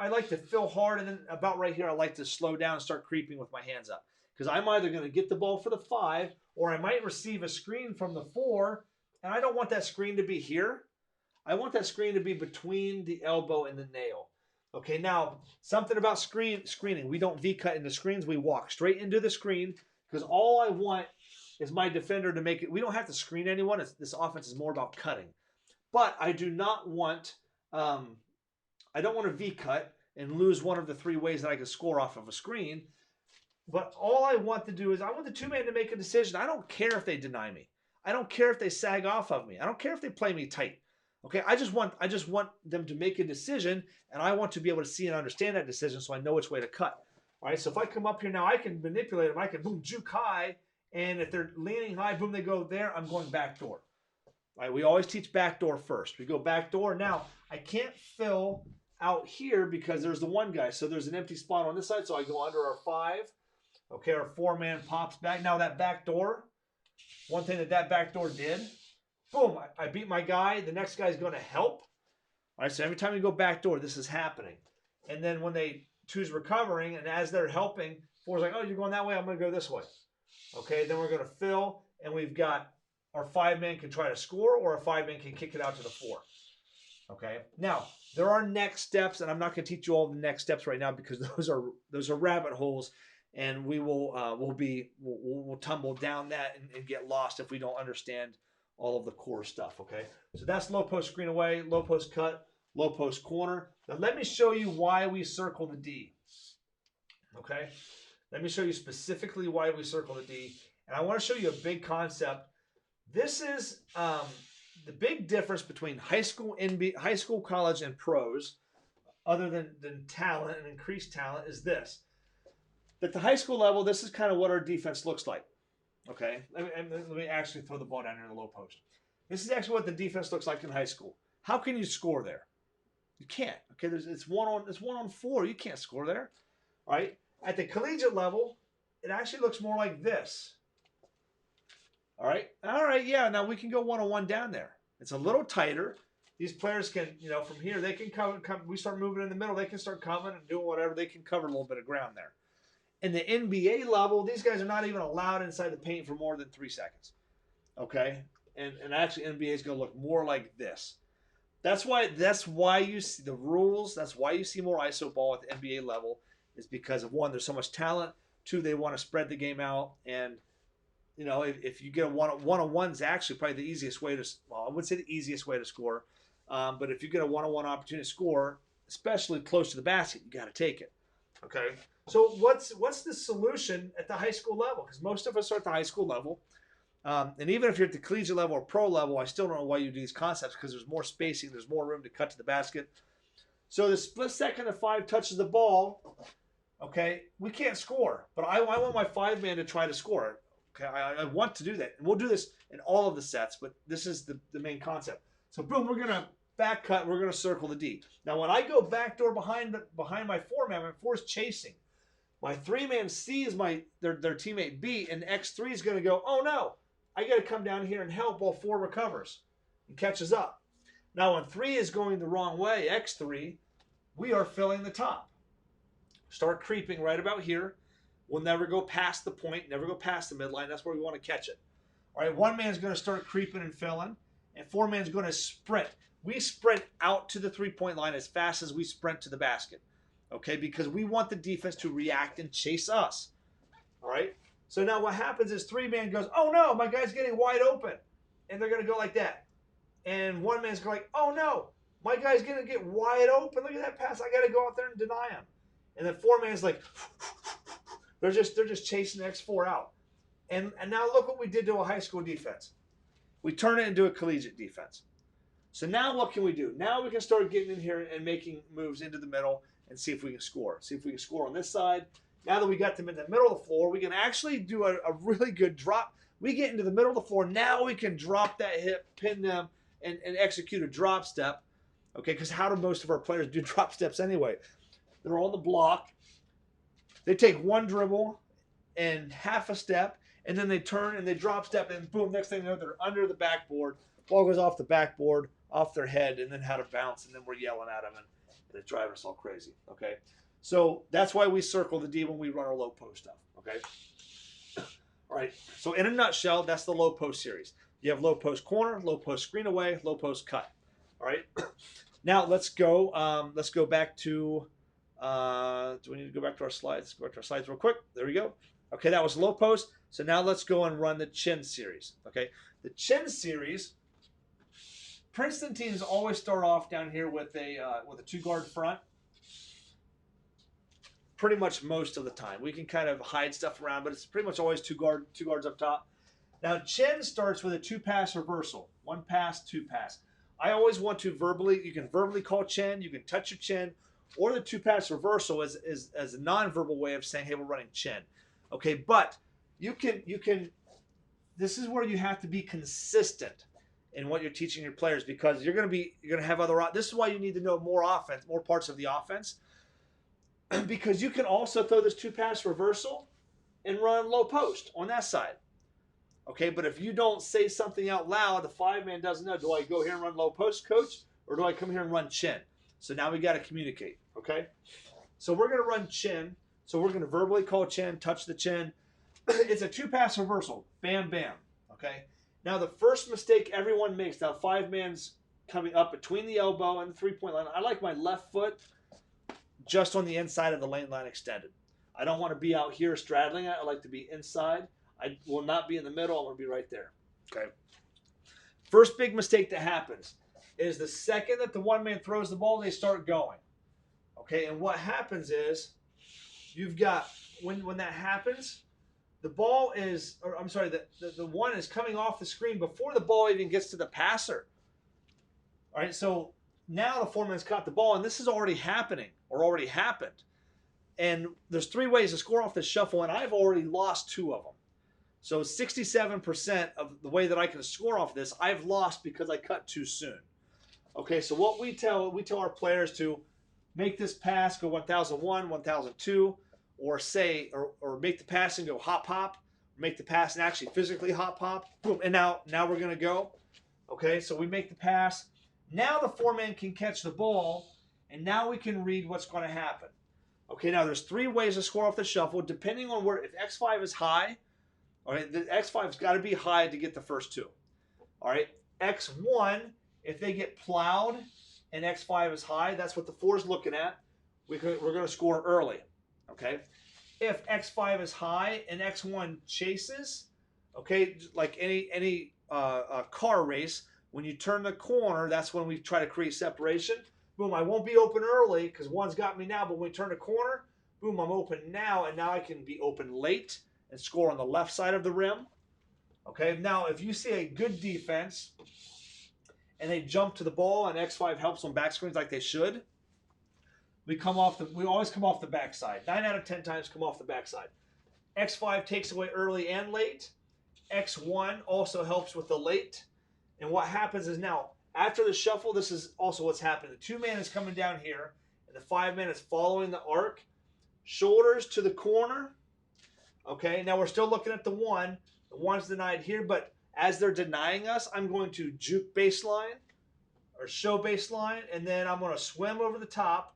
like to fill hard, and then about right here, I like to slow down and start creeping with my hands up. Because I'm either going to get the ball for the 5, or I might receive a screen from the 4, and I don't want that screen to be here. I want that screen to be between the elbow and the nail. Okay, now, something about screening. We don't V-cut into screens. We walk straight into the screen, because all I want is my defender to make it. We don't have to screen anyone. This offense is more about cutting. But I do not want... I don't want to V-cut and lose one of the 3 ways that I can score off of a screen. But all I want to do is I want the 2-man to make a decision. I don't care if they deny me. I don't care if they sag off of me. I don't care if they play me tight. Okay, I just want them to make a decision, and I want to be able to see and understand that decision so I know which way to cut. All right, so if I come up here now, I can manipulate them. I can boom, juke high, and if they're leaning high, boom, they go there. I'm going back door. All right, we always teach back door first. We go back door. Now, I can't fill out here because there's the 1 guy. So there's an empty spot on this side, so I go under our 5. Okay, our 4-man pops back. Now that back door, one thing that back door did, boom, I beat my guy. The next guy's going to help. All right, so every time you go back door, this is happening. And then when 2's recovering, and as they're helping, 4's like, oh, you're going that way, I'm going to go this way. Okay, then we're going to fill, and we've got our 5-man can try to score, or a 5-man can kick it out to the 4. Okay. Now, there are next steps, and I'm not going to teach you all the next steps right now because those are rabbit holes, and we will we'll tumble down that and get lost if we don't understand all of the core stuff. Okay. So that's low post screen away, low post cut, low post corner. Now let me show you why we circle the D. Okay. Let me show you specifically why we circle the D, and I want to show you a big concept. This is the big difference between high school, college, and pros, other than talent and increased talent, is this. At the high school level, this is kind of what our defense looks like. Okay? Let me actually throw the ball down here in the low post. This is actually what the defense looks like in high school. How can you score there? You can't. Okay, it's one on 4. You can't score there. All right? At the collegiate level, it actually looks more like this. All right, yeah, now we can go 1-on-1 down there. It's a little tighter. These players can, from here, they can come. We start moving in the middle, they can start coming and doing whatever. They can cover a little bit of ground there. In the NBA level, these guys are not even allowed inside the paint for more than 3 seconds. Okay? And actually, NBA is going to look more like this. That's why you see the rules. That's why you see more ISO ball at the NBA level, is because of 1, there's so much talent. 2, they want to spread the game out, and if you get a one-on-one is actually probably the easiest way to, well, I wouldn't say the easiest way to score, but if you get a one-on-one opportunity to score, especially close to the basket, you got to take it. Okay. So what's the solution at the high school level? Because most of us are at the high school level. And even if you're at the collegiate level or pro level, I still don't know why you do these concepts, because there's more spacing, there's more room to cut to the basket. So the split second the 5 touches the ball, okay, we can't score. But I want my 5-man to try to score. Okay, I want to do that. And we'll do this in all of the sets, but this is the main concept. So boom, we're going to back cut, we're going to circle the D. Now when I go backdoor behind my 4-man, my 4 is chasing. My 3-man sees their teammate B, and X3 is going to go, oh no, I got to come down here and help while 4 recovers and catches up. Now when 3 is going the wrong way, X3, we are filling the top. Start creeping right about here. We'll never go past the point, never go past the midline. That's where we want to catch it. All right, 1 man's going to start creeping and filling, and 4 man's going to sprint. We sprint out to the 3-point line as fast as we sprint to the basket, okay, because we want the defense to react and chase us. All right, so now what happens is 3-man goes, oh no, my guy's getting wide open, and they're going to go like that. And 1 man's going like, oh no, my guy's going to get wide open. Look at that pass. I got to go out there and deny him. And then 4 man's like, they're just chasing X4 out. And now look what we did to a high school defense. We turn it into a collegiate defense. So now what can we do? Now we can start getting in here and making moves into the middle and see if we can score. See if we can score on this side. Now that we got them in the middle of the floor, we can actually do a really good drop. We get into the middle of the floor. Now we can drop that hip, pin them, and execute a drop step. Okay, because how do most of our players do drop steps anyway? They're on the block. They take 1 dribble and half a step, and then they turn and they drop step, and boom, next thing you know, they're under the backboard. Ball goes off the backboard, off their head, and then how to bounce, and then we're yelling at them, and it's driving us all crazy, okay? So that's why we circle the D when we run our low post stuff, okay? All right, so in a nutshell, that's the low post series. You have low post corner, low post screen away, low post cut, all right? Now let's go back to, do we need to go back to our slides? Let's go back to our slides real quick. There we go. Okay, that was low post. So now let's go and run the chin series, okay? The chin series, Princeton teams always start off down here with a 2-guard front. Pretty much most of the time. We can kind of hide stuff around, but it's pretty much always two guards up top. Now chin starts with a 2-pass reversal. 1 pass, 2 pass. I always want to you can verbally call chin, you can touch your chin, or the 2-pass reversal as a non-verbal way of saying, hey, we're running chin. Okay, but you can this is where you have to be consistent in what you're teaching your players, because you're going to have this is why you need to know more parts of the offense, because you can also throw this 2-pass reversal and run low post on that side. Okay, but if you don't say something out loud, the 5-man doesn't know, do I go here and run low post, coach, or do I come here and run chin? So now we got to communicate, okay? So we're going to run chin. So we're going to verbally call chin, touch the chin. It's a 2-pass reversal. Bam, bam, okay? Now the first mistake everyone makes, now 5-man's coming up between the elbow and the 3-point line. I like my left foot just on the inside of the lane line extended. I don't want to be out here straddling it. I like to be inside. I will not be in the middle. I'm going to be right there, okay? First big mistake that happens is the second that the 1-man throws the ball, they start going. Okay, and what happens is you've got, when that happens, the ball is, or I'm sorry, the 1 is coming off the screen before the ball even gets to the passer. All right, so now the 4-man's caught the ball, and this is already happening, or already happened. And there's 3 ways to score off this shuffle, and I've already lost 2 of them. So 67% of the way that I can score off this, I've lost because I cut too soon. Okay, so what we tell our players to make this pass go 1001, 1002, or say, or make the pass and go hop, hop, make the pass and actually physically hop, hop, boom, and now we're going to go. Okay, so we make the pass. Now the 4-man can catch the ball, and now we can read what's going to happen. Okay, now there's 3 ways to score off the shuffle, depending on where, if X5 is high, all right, the X5's got to be high to get the first 2. All right, X1, if they get plowed and X5 is high, that's what the 4 is looking at. We're going to score early, okay? If X5 is high and X1 chases, Okay, like any car race, when you turn the corner, that's when we try to create separation. Boom, I won't be open early because one's got me now, but when we turn the corner, boom, I'm open now, and now I can be open late and score on the left side of the rim. Okay, now if you see a good defense and they jump to the ball and X5 helps on back screens like they should, we always come off the backside. 9 out of 10 times come off the backside. X5 takes away early and late. X1 also helps with the late. And what happens is now, after the shuffle, this is also what's happening. The 2-man is coming down here, and the 5-man is following the arc. Shoulders to the corner. Okay, now we're still looking at the 1. The 1's denied here, but as they're denying us, I'm going to juke baseline or show baseline, and then I'm going to swim over the top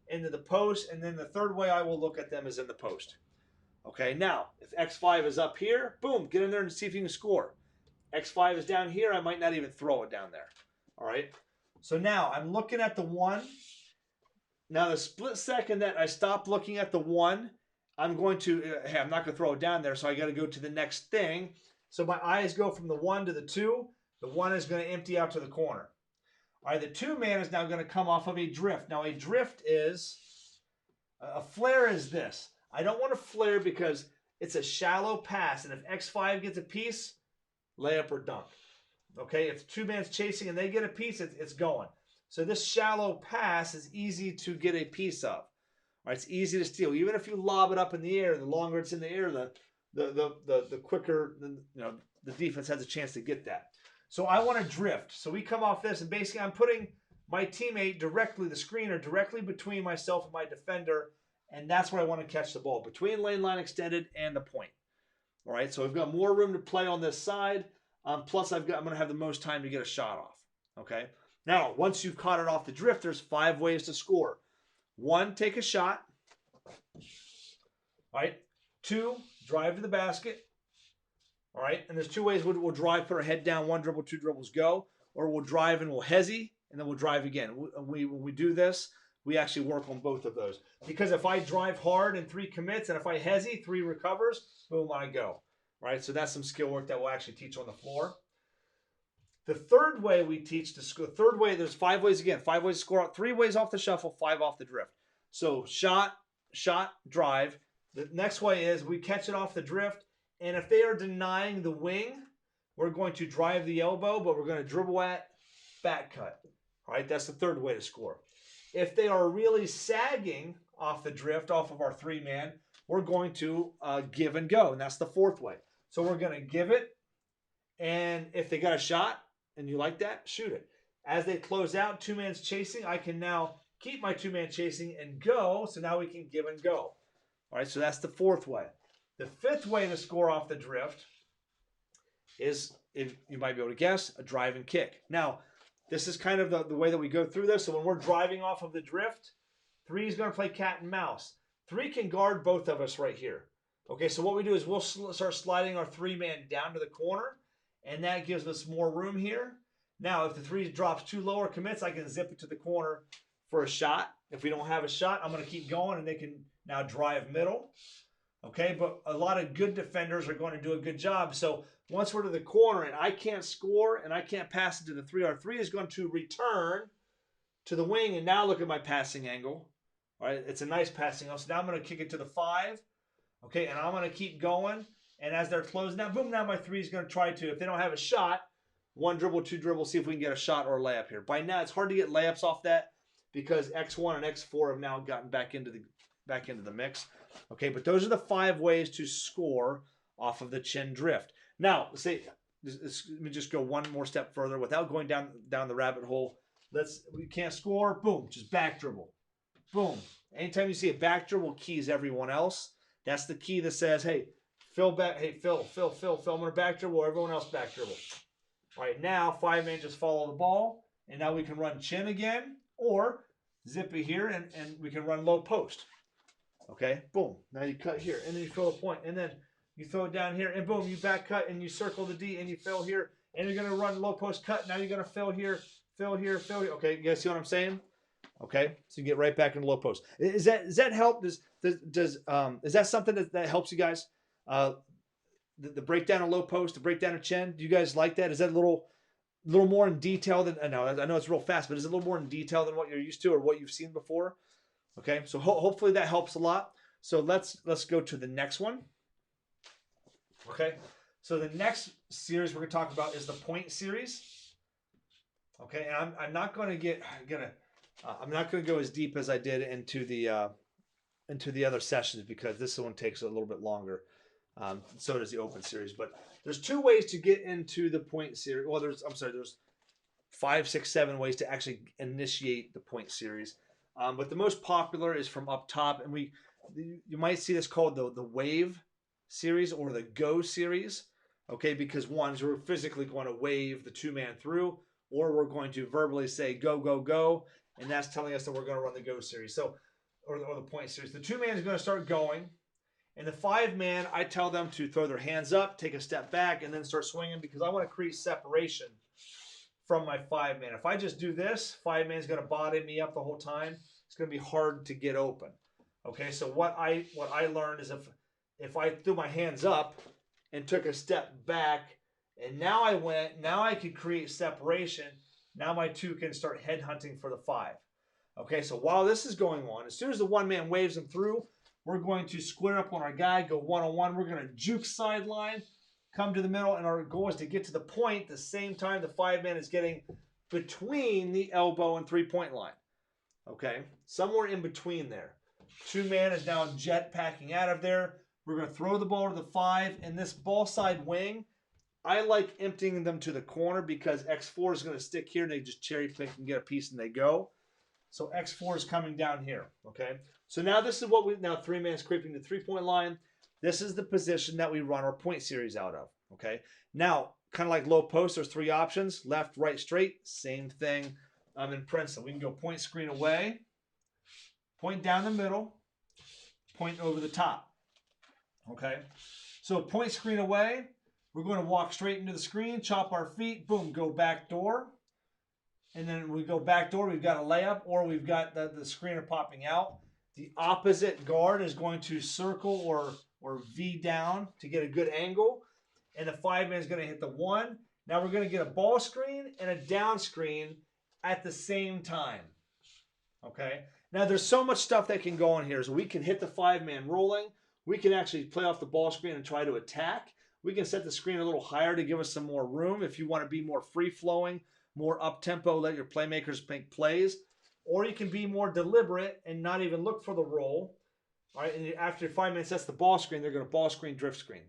into the post, and then the third way I will look at them is in the post. Okay, now, if X5 is up here, boom, get in there and see if you can score. X5 is down here, I might not even throw it down there. All right, so now I'm looking at the 1. Now, the split second that I stop looking at the 1, I'm going to, hey, I'm not going to throw it down there, so I got to go to the next thing. So my eyes go from the 1 to the 2. The 1 is going to empty out to the corner. All right, the 2-man is now going to come off of a drift. Now, a drift is, a flare is this. I don't want to flare because it's a shallow pass, and if X5 gets a piece, layup or dunk. Okay, if 2-man's chasing and they get a piece, it's going. So this shallow pass is easy to get a piece of. All right, it's easy to steal. Even if you lob it up in the air, the longer it's in the air, the quicker the defense has a chance to get that. So I want to drift. So we come off this, and basically I'm putting my teammate directly, the screener, directly between myself and my defender, and that's where I want to catch the ball, between lane line extended and the point. All right, so I've got more room to play on this side. Plus, I'm going to have the most time to get a shot off. Okay. Now, once you've caught it off the drift, there's 5 ways to score. 1, take a shot. All right. 2, drive to the basket. All right. And there's 2 ways we'll drive, put our head down, 1 dribble, 2 dribbles, go. Or we'll drive and we'll hezzy, and then we'll drive again. When we do this, we actually work on both of those. Because if I drive hard and 3 commits, and if I hezzy, 3 recovers, boom, I go. All right. So that's some skill work that we'll actually teach on the floor. The third way we teach to score, third way, there's 5 ways again. 5 ways to score out, 3 ways off the shuffle, 5 off the drift. So shot, drive. The next way is we catch it off the drift, and if they are denying the wing, we're going to drive the elbow, but we're going to dribble at, back cut. All right, that's the third way to score. If they are really sagging off the drift, off of our 3-man, we're going to give and go, and that's the 4th way. So we're going to give it, and if they got a shot, and you like that, shoot it. As they close out, 2-man's chasing, I can now keep my 2-man chasing and go, so now we can give and go. All right, so that's the 4th way. The 5th way to score off the drift is, if you might be able to guess, a drive and kick. Now, this is kind of the way that we go through this. So when we're driving off of the drift, 3 is going to play cat and mouse. 3 can guard both of us right here. Okay, so what we do is we'll start sliding our 3-man down to the corner, and that gives us more room here. Now, if the 3 drops too low or commits, I can zip it to the corner for a shot. If we don't have a shot, I'm going to keep going, and they can now drive middle. Okay, but a lot of good defenders are going to do a good job. So once we're to the corner and I can't score and I can't pass it to the 3, our 3 is going to return to the wing, and now look at my passing angle. All right, it's a nice passing angle. So now I'm going to kick it to the 5. Okay, and I'm going to keep going. And as they're closing out, boom, now my 3 is going to try to, if they don't have a shot, 1 dribble, 2 dribble, see if we can get a shot or a layup here. By now, it's hard to get layups off that because X1 and X4 have now gotten back into the mix. Okay, but those are the 5 ways to score off of the chin drift. Now, let me just go one more step further without going down the rabbit hole. We can't score, boom, just back dribble. Boom. Anytime you see a back dribble, keys everyone else. That's the key that says, hey, Phil, I'm going to back dribble, everyone else back dribble. All right, now 5-man just follow the ball, and now we can run chin again, or zip it here, and we can run low post. Okay, boom. Now you cut here, and then you fill the point, and then you throw it down here, and boom, you back cut, and you circle the D, and you fill here, and you're going to run low post cut. Now you're going to fill here, fill here, fill here. Okay, you guys see what I'm saying? Okay, so you get right back into low post. Does that help? Is that something that helps you guys? the breakdown of low post, the breakdown of chin? Do you guys like that? Is that a little more in detail than I know it's real fast, but is it a little more in detail than what you're used to or what you've seen before? Okay, so hopefully that helps a lot. So let's go to the next one. Okay, so the next series we're going to talk about is the point series. Okay, and I'm not going to I'm not going to go as deep as I did into the other sessions because this one takes a little bit longer. So does the open series. But there's 2 ways to get into the point series. Well, there's 5, 6, 7 ways to actually initiate the point series. But the most popular is from up top, and you might see this called the wave series or the go series. Okay, because one's we're physically going to wave the 2-man through, or we're going to verbally say go, go, go, and that's telling us that we're going to run the go series. So, or the point series. The 2-man is going to start going, and the 5-man, I tell them to throw their hands up, take a step back, and then start swinging because I want to create separation from my 5-man. If I just do this, 5-man is going to body me up the whole time. It's going to be hard to get open. Okay, so what I learned is if I threw my hands up and took a step back, and now I could create separation. Now my 2 can start head hunting for the 5. Okay, so while this is going on, as soon as the 1-man waves them through, we're going to square up on our guy, go one-on-one. We're going to juke sideline, come to the middle, and our goal is to get to the point the same time the 5-man is getting between the elbow and 3-point line. Okay, somewhere in between there. 2-man is now jet packing out of there. We're going to throw the ball to the 5, and this ball side wing, I like emptying them to the corner because X4 is going to stick here, and they just cherry pick and get a piece, and they go. So X4 is coming down here, okay? So now this is what now 3-man's creeping to 3-point line. This is the position that we run our point series out of, okay? Now, kind of like low post, there's 3 options, left, right, straight. Same thing in Princeton. We can go point screen away, point down the middle, point over the top, okay? So point screen away, we're going to walk straight into the screen, chop our feet, boom, go back door. And then we go back door, we've got a layup, or we've got the screener popping out. The opposite guard is going to circle or V down to get a good angle. And the 5-man is going to hit the 1. Now we're going to get a ball screen and a down screen at the same time. Okay? Now there's so much stuff that can go on here. So we can hit the 5-man rolling. We can actually play off the ball screen and try to attack. We can set the screen a little higher to give us some more room if you want to be more free-flowing, more up-tempo, let your playmakers make plays. Or you can be more deliberate and not even look for the roll. All right, and after 5 minutes, that's the ball screen. They're going to ball screen, drift screen.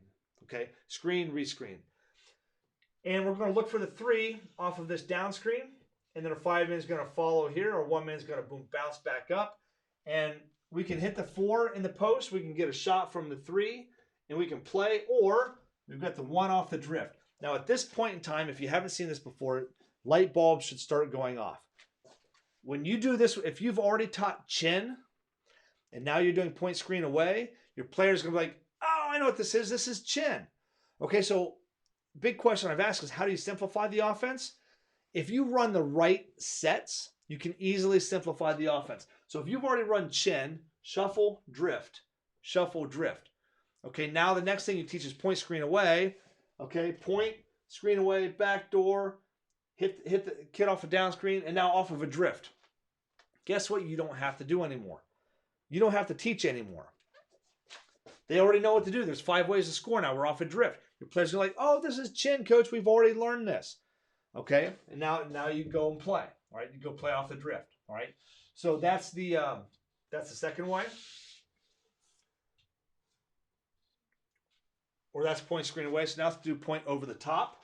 Okay, screen, rescreen. And we're going to look for the 3 off of this down screen. And then a 5-man is going to follow here, or 1-man is going to boom, bounce back up. And we can hit the 4 in the post. We can get a shot from the 3, and we can play. Or we've got the 1 off the drift. Now, at this point in time, if you haven't seen this before, light bulbs should start going off. When you do this, if you've already taught chin, and now you're doing point screen away, your player's going to be like, oh, I know what this is. This is chin. Okay, so big question I've asked is how do you simplify the offense? If you run the right sets, you can easily simplify the offense. So if you've already run chin, shuffle, drift, shuffle, drift. Okay, now the next thing you teach is point screen away. Okay, point, screen away, back door, hit the kid off a down screen, and now off of a drift. Guess what you don't have to do anymore? You don't have to teach anymore. They already know what to do. There's 5 ways to score now. We're off a drift. Your players are like, oh, this is chin, coach. We've already learned this. Okay, and now you go and play. All right, you go play off the drift. All right, so that's the second way. Or that's point screen away. So now let's do point over the top.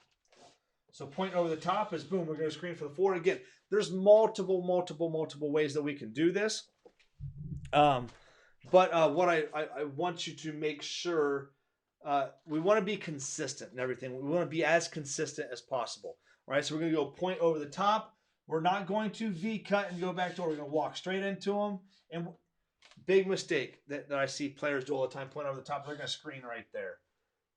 So point over the top is boom, we're going to screen for the 4. Again, there's multiple ways that we can do this. But what I want you to make sure, we want to be consistent in everything. We want to be as consistent as possible. All right, so we're going to go point over the top. We're not going to V cut and go back door. We're going to walk straight into them. And big mistake that I see players do all the time, point over the top, they're going to screen right there.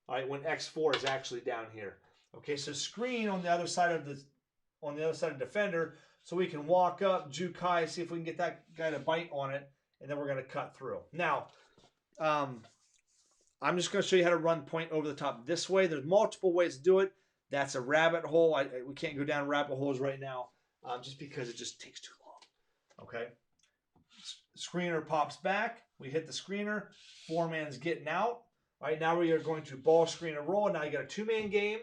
All right, when X4 is actually down here. Okay, so screen on the other side of the defender, so we can walk up, juke high, see if we can get that guy to bite on it, and then we're going to cut through. Now, I'm just going to show you how to run point over the top this way. There's multiple ways to do it. That's a rabbit hole. We can't go down rabbit holes right now just because it just takes too long. Okay. Screener pops back. We hit the screener. 4-man's getting out. All right, now we are going to ball screen and roll. Now you got a 2-man game,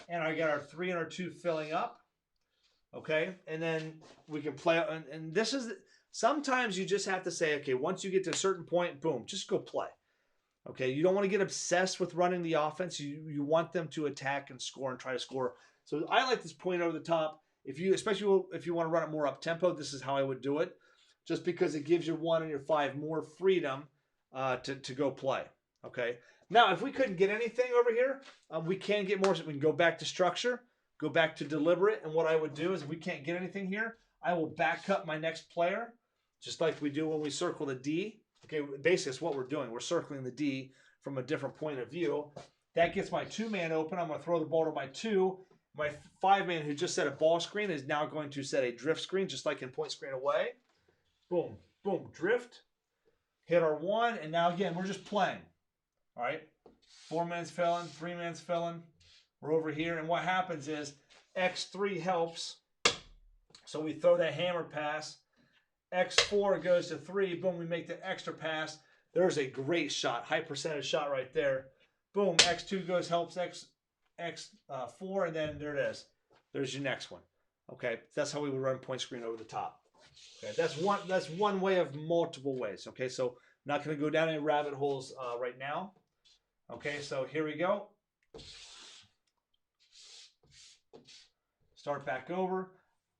and I got our 3 and our 2 filling up. Okay, and then we can play. And this is sometimes you just have to say, okay, once you get to a certain point, boom, just go play. Okay, you don't want to get obsessed with running the offense. You want them to attack and score and try to score. So I like this point over the top. Especially if you want to run it more up tempo, this is how I would do it. Just because it gives your 1 and your 5 more freedom to go play. Okay. Now, if we couldn't get anything over here, we can get more. So we can go back to structure, go back to deliberate. And what I would do is if we can't get anything here, I will back up my next player, just like we do when we circle the D. Okay, basically that's what we're doing. We're circling the D from a different point of view. That gets my 2-man open. I'm going to throw the ball to my 2. My 5-man who just set a ball screen is now going to set a drift screen, just like in point screen away. Boom, boom, drift. Hit our 1, and now again, we're just playing. All right, 4-man's filling, 3-man's filling. We're over here, and what happens is X3 helps. So we throw that hammer pass. X4 goes to 3. Boom, we make the extra pass. There's a great shot, high percentage shot right there. Boom, X2 goes, helps X4, and then there it is. There's your next one. Okay, that's how we would run point screen over the top. Okay, that's one way of multiple ways. Okay, so I'm not going to go down any rabbit holes right now. Okay, so here we go. Start back over.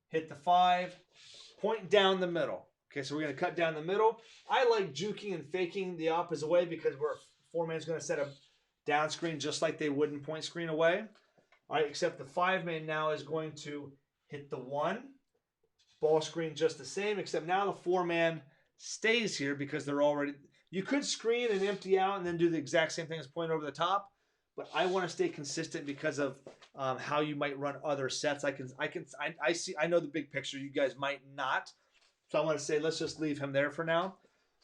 Hit the 5. Point down the middle. Okay, so we're going to cut down the middle. I like juking and faking the opposite way because 4-man's going to set a down screen just like they would in point screen away. All right, except the 5-man now is going to hit the 1. Ball screen just the same, except now the 4-man stays here because they're already... You could screen and empty out and then do the exact same thing as point over the top, but I want to stay consistent because of how you might run other sets. I know the big picture. You guys might not. So I want to say let's just leave him there for now.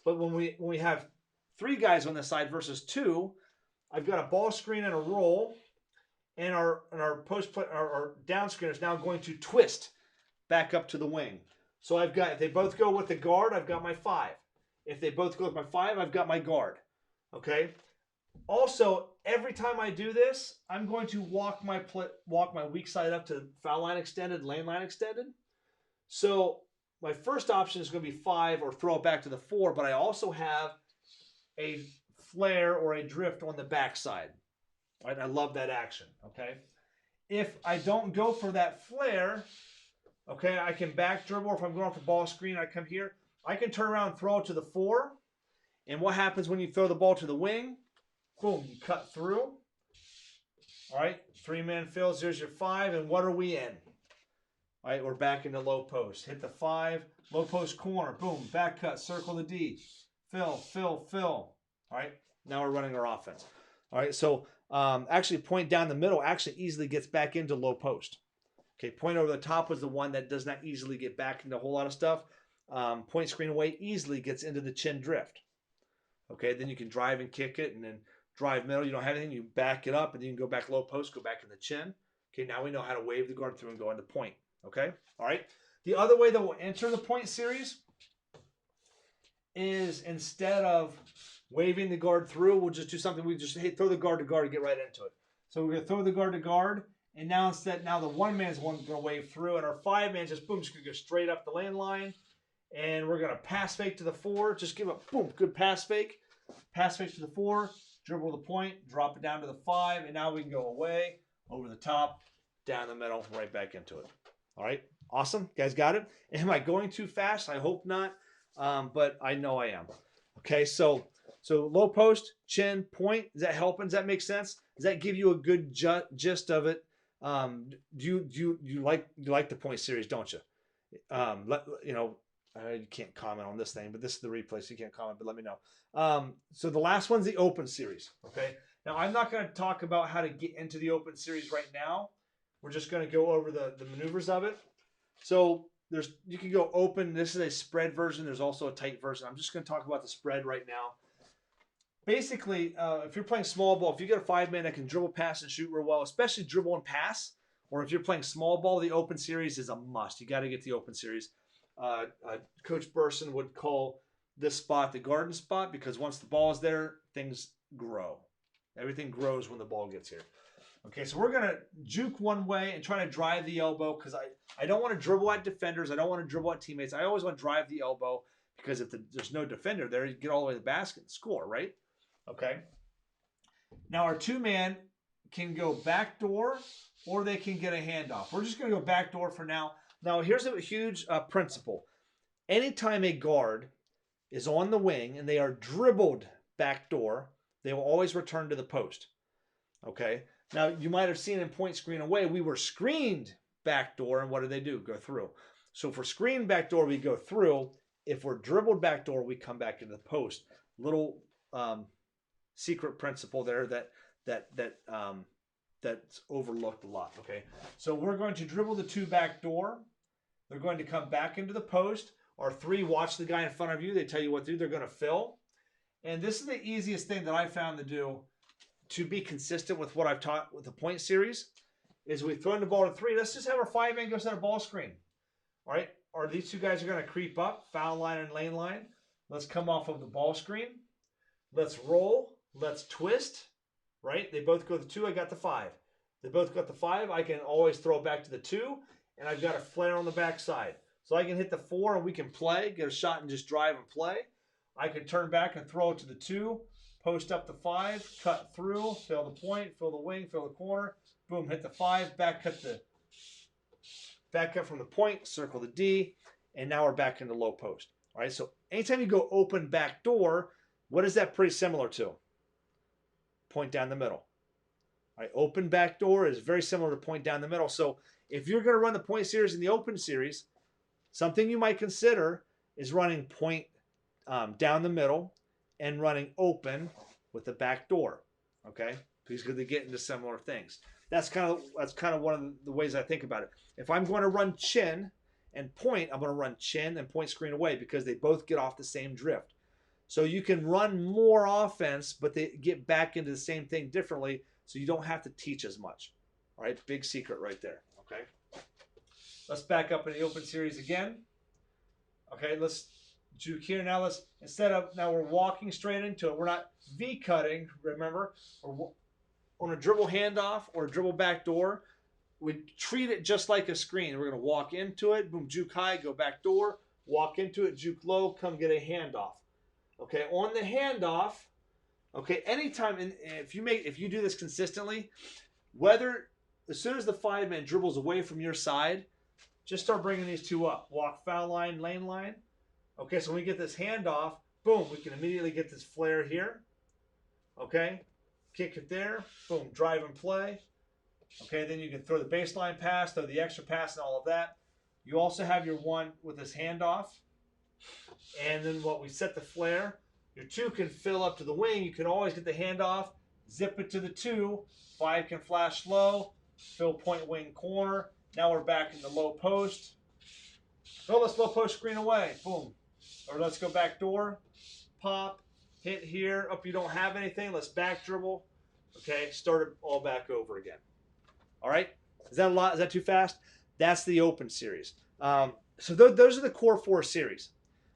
But when we have 3 guys on the side versus 2, I've got a ball screen and a roll, and our post play, our down screen is now going to twist back up to the wing. So I've got, if they both go with the guard, I've got my 5. If they both go with my 5, I've got my guard. Okay. Also, every time I do this, I'm going to walk my weak side up to foul line extended, lane line extended. So my first option is going to be 5 or throw it back to the 4, but I also have a flare or a drift on the backside. Right? I love that action. Okay. If I don't go for that flare, okay, I can back dribble, or if I'm going off the ball screen, I come here. I can turn around and throw it to the 4. And what happens when you throw the ball to the wing? Boom, you cut through. All right, 3-man fills. There's your 5. And what are we in? All right, we're back into low post. Hit the 5. Low post corner. Boom, back cut. Circle the D. Fill, fill, fill. All right, now we're running our offense. All right, so actually point down the middle actually easily gets back into low post. Okay, point over the top was the one that does not easily get back into a whole lot of stuff. Point screen away easily gets into the chin drift. Okay, then you can drive and kick it, and then drive middle. You don't have anything, you back it up, and then you can go back low post, go back in the chin. Okay, now we know how to wave the guard through and go into point. Okay, all right. The other way that we'll enter the point series is instead of waving the guard through, we'll just do something. We just throw the guard to guard and get right into it. So we're going to throw the guard to guard, and now the 1-man's going to wave through, and our 5-man just boom, just going to go straight up the lane line. And we're going to pass fake to the 4. Just give a boom, good pass fake. Pass fake to the 4. Dribble the point. Drop it down to the 5. And now we can go away, over the top, down the middle, right back into it. All right. Awesome. You guys got it? Am I going too fast? I hope not. But I know I am. Okay. So low post, chin, point. Is that helping? Does that make sense? Does that give you a good gist of it? Do you like the point series, don't you? You can't comment on this thing, but this is the replay, so you can't comment, but let me know. So the last one's the open series. Okay. Now I'm not going to talk about how to get into the open series right now. We're just going to go over the maneuvers of it. So you can go open. This is a spread version. There's also a tight version. I'm just going to talk about the spread right now. basically, if you're playing small ball, if you get a 5-man that can dribble, pass, and shoot real well, especially dribble and pass, or if you're playing small ball, the open series is a must. You got to get the open series. Coach Burson would call this spot the garden spot because once the ball is there, things grow. Everything grows when the ball gets here. Okay, so we're going to juke one way and try to drive the elbow because I don't want to dribble at defenders. I don't want to dribble at teammates. I always want to drive the elbow because if there's no defender there, you get all the way to the basket and score, right? Okay. Now our 2-man can go backdoor or they can get a handoff. We're just going to go backdoor for now. Now here's a huge principle. Anytime a guard is on the wing and they are dribbled backdoor, they will always return to the post. Okay. Now, you might have seen in point screen away, we were screened backdoor, and what do they do? Go through. So for screen backdoor, we go through. If we're dribbled backdoor, we come back into the post. Little secret principle there that's overlooked a lot. Okay, so we're going to dribble the 2 backdoor. They're going to come back into the post. Our 3, watch the guy in front of you. They tell you what to do. They're going to fill. And this is the easiest thing that I found to do to be consistent with what I've taught with the point series is we throw in the ball to 3. Let's just have our 5-man go set a ball screen. All right. Or these 2 guys are going to creep up, foul line and lane line. Let's come off of the ball screen. Let's roll. Let's twist. Right. They both go to the 2. I got the 5. They both got the 5. I can always throw it back to the 2. And I've got a flare on the backside. So I can hit the 4 and we can play, get a shot and just drive and play. I can turn back and throw it to the 2. Post up the 5, cut through, fill the point, fill the wing, fill the corner, boom, hit the 5, back cut from the point, circle the D, and now we're back into low post. All right, so anytime you go open back door, what is that pretty similar to? Point down the middle. All right, open back door is very similar to point down the middle. So if you're going to run the point series in the open series, something you might consider is running point down the middle and running open with the back door, okay? Because they get into similar things. That's kind of one of the ways I think about it. If I'm going to run chin and point, I'm going to run chin and point screen away because they both get off the same drift. So you can run more offense, but they get back into the same thing differently, so you don't have to teach as much. All right, big secret right there, okay? Let's back up in the open series again. Okay, let's juke here. Now we're walking straight into it. We're not V-cutting, remember? We're on a dribble handoff or a dribble back door. We treat it just like a screen. We're going to walk into it, boom, juke high, go back door, walk into it, juke low, come get a handoff. Okay, on the handoff, okay, anytime, if you do this consistently, whether as soon as the 5-man dribbles away from your side, just start bringing these 2 up. Walk foul line, lane line. Okay, so when we get this handoff, boom, we can immediately get this flare here. Okay, kick it there, boom, drive and play. Okay, then you can throw the baseline pass, throw the extra pass and all of that. You also have your 1 with this handoff. And then what we set the flare, your 2 can fill up to the wing. You can always get the handoff, zip it to the 2. 5 can flash low, fill point wing corner. Now we're back in the low post. Throw this low post screen away, boom. Or let's go back door, pop, hit here. Up, you don't have anything. Let's back dribble. Okay, start it all back over again. All right, is that a lot? Is that too fast? That's the open series. So those are the core 4 series.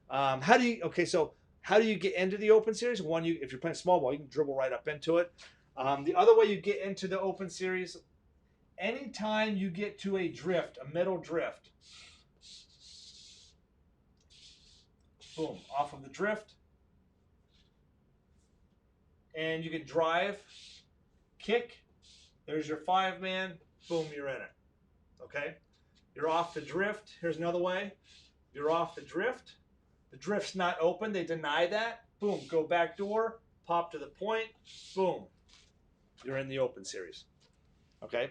How do you get into the open series? One, if you're playing small ball, you can dribble right up into it. The other way you get into the open series, anytime you get to a drift, a middle drift, boom, off of the drift, and you can drive, kick, there's your 5-man, boom, you're in it, okay? You're off the drift. Here's another way. You're off the drift. The drift's not open. They deny that. Boom, go back door, pop to the point, boom. You're in the open series, okay?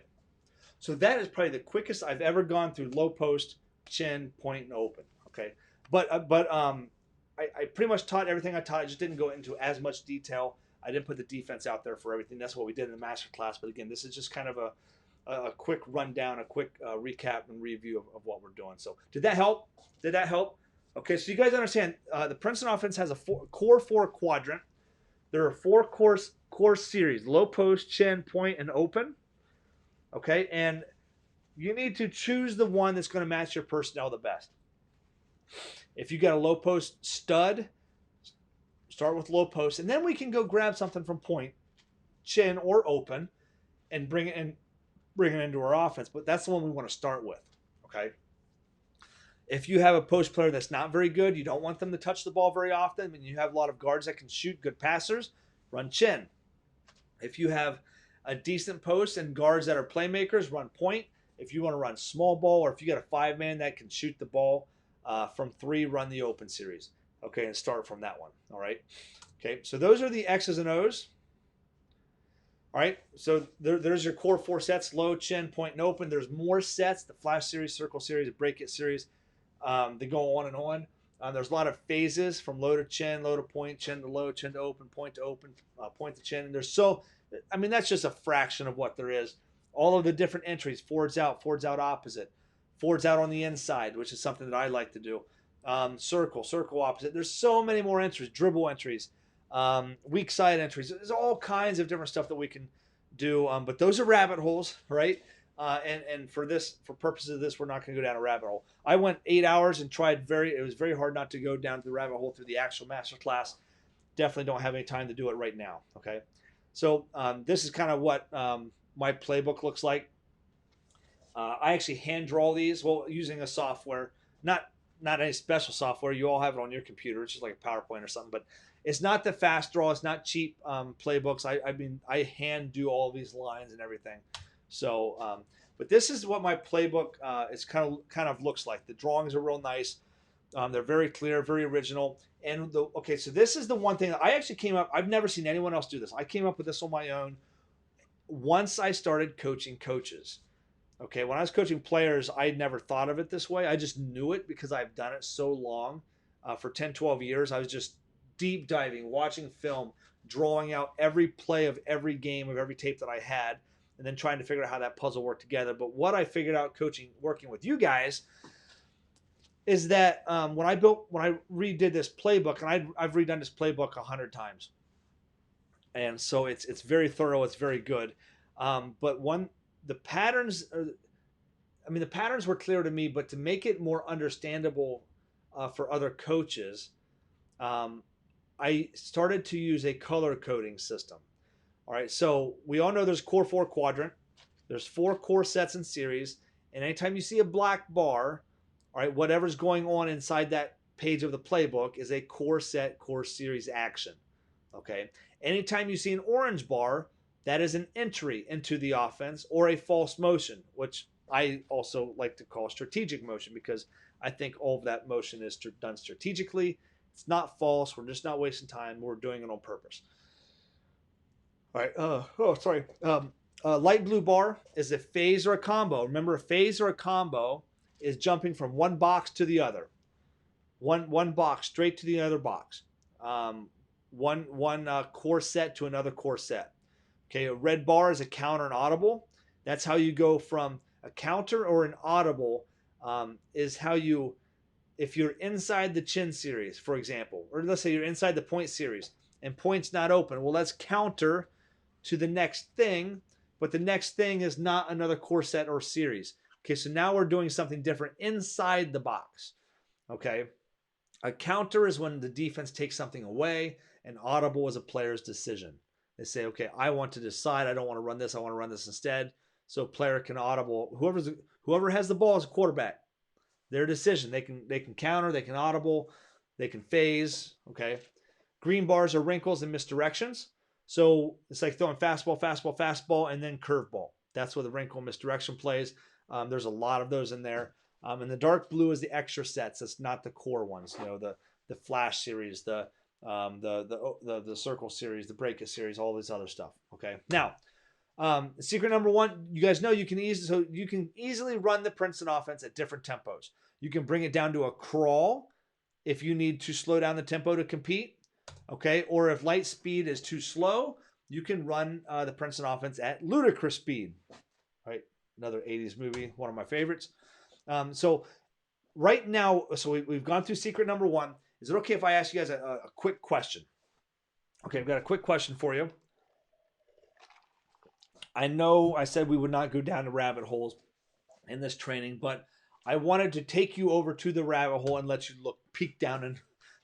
So that is probably the quickest I've ever gone through low post, chin, point, and open, okay? But I pretty much taught everything I taught. I just didn't go into as much detail. I didn't put the defense out there for everything. That's what we did in the master class. But again, this is just kind of a quick rundown, a quick recap and review of what we're doing. So did that help? Did that help? Okay, so you guys understand the Princeton offense has a core 4 quadrant. there are four core series: low post, chin, point, and open. Okay, and you need to choose the one that's going to match your personnel the best. If you got a low post stud, start with low post, and then we can go grab something from point, chin, or open, and bring it into our offense. But that's the one we want to start with. Okay. If you have a post player that's not very good, you don't want them to touch the ball very often, and you have a lot of guards that can shoot, good passers, run chin. If you have a decent post and guards that are playmakers, run point. If you want to run small ball, or if you got a 5-man that can shoot the ball from 3, run the open series. Okay, and start from that one. All right. Okay, so those are the X's and O's. All right, so there's your core 4 sets: low, chin, point, and open. There's more sets: the flash series, circle series, break it series. They go on and on. There's a lot of phases from low to chin, low to point, chin to low, chin to open, point to chin. And that's just a fraction of what there is. All of the different entries: forwards out opposite, forwards out on the inside, which is something that I like to do. Circle opposite. There's so many more entries: dribble entries, weak side entries. There's all kinds of different stuff that we can do. But those are rabbit holes, right? And for purposes of this, we're not going to go down a rabbit hole. I went 8 hours and it was very hard not to go down to the rabbit hole through the actual master class. Definitely don't have any time to do it right now. Okay. So this is kind of what my playbook looks like. I actually hand draw these, using a software, not any special software. You all have it on your computer. It's just like a PowerPoint or something, but it's not the fast draw. It's not cheap playbooks. I hand do all these lines and everything. So, but this is what my playbook is kind of looks like. The drawings are real nice. They're very clear, very original. And so this is the one thing that I actually came up. I've never seen anyone else do this. I came up with this on my own once I started coaching coaches. Okay, when I was coaching players, I never thought of it this way. I just knew it because I've done it so long. For 10, 12 years, I was just deep diving, watching film, drawing out every play of every game of every tape that I had, and then trying to figure out how that puzzle worked together. But what I figured out working with you guys, is that when I redid this playbook, and I've redone this playbook 100 times, and so it's very thorough, it's very good. But the patterns were clear to me, but to make it more understandable for other coaches, I started to use a color coding system. All right, so we all know there's core 4 quadrant. There's 4 core sets in series, and anytime you see a black bar, all right, whatever's going on inside that page of the playbook is a core set, core series action. Okay, anytime you see an orange bar, that is an entry into the offense or a false motion, which I also like to call strategic motion, because I think all of that motion is done strategically. It's not false. We're just not wasting time. We're doing it on purpose. All right. Light blue bar is a phase or a combo. Remember, a phase or a combo is jumping from one box to the other. One box straight to the other box. One core set to another core set. Okay, a red bar is a counter and audible. That's how you go from a counter or an audible. Is how you, if you're inside the chin series, for example, or let's say you're inside the point series and point's not open. Well, let's counter to the next thing, but the next thing is not another core set or series. Okay, so now we're doing something different inside the box. Okay, a counter is when the defense takes something away. An audible is a player's decision. They say, okay, I want to decide. I don't want to run this. I want to run this instead. So a player can audible. Whoever has the ball is a quarterback. Their decision. They can counter. They can audible. They can phase. Okay. Green bars are wrinkles and misdirections. So it's like throwing fastball, and then curveball. That's where the wrinkle and misdirection plays. There's a lot of those in there. And the dark blue is the extra sets. That's not the core ones. You know, the flash series, the circle series, the break it series, all this other stuff. Okay. Now, secret number 1, you guys know you can easily run the Princeton offense at different tempos. You can bring it down to a crawl if you need to slow down the tempo to compete. Okay. Or if light speed is too slow, you can run the Princeton offense at ludicrous speed. Right. Another 80s movie, one of my favorites. So right now, we've gone through secret number 1. Is it okay if I ask you guys a quick question? Okay, I've got a quick question for you. I know I said we would not go down the rabbit holes in this training, but I wanted to take you over to the rabbit hole and let you peek down in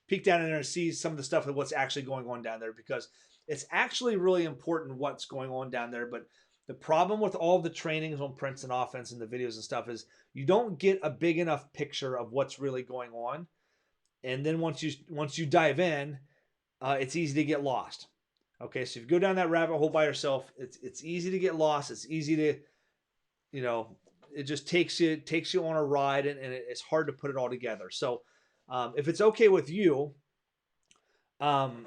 there and see some of the stuff of what's actually going on down there, because it's actually really important what's going on down there. But the problem with all the trainings on Princeton Offense and the videos and stuff is you don't get a big enough picture of what's really going on, and then once you dive in, it's easy to get lost. Okay, so if you go down that rabbit hole by yourself, it's easy to get lost. It's easy to, you know, it just takes you on a ride, and it's hard to put it all together. So, if it's okay with you, um,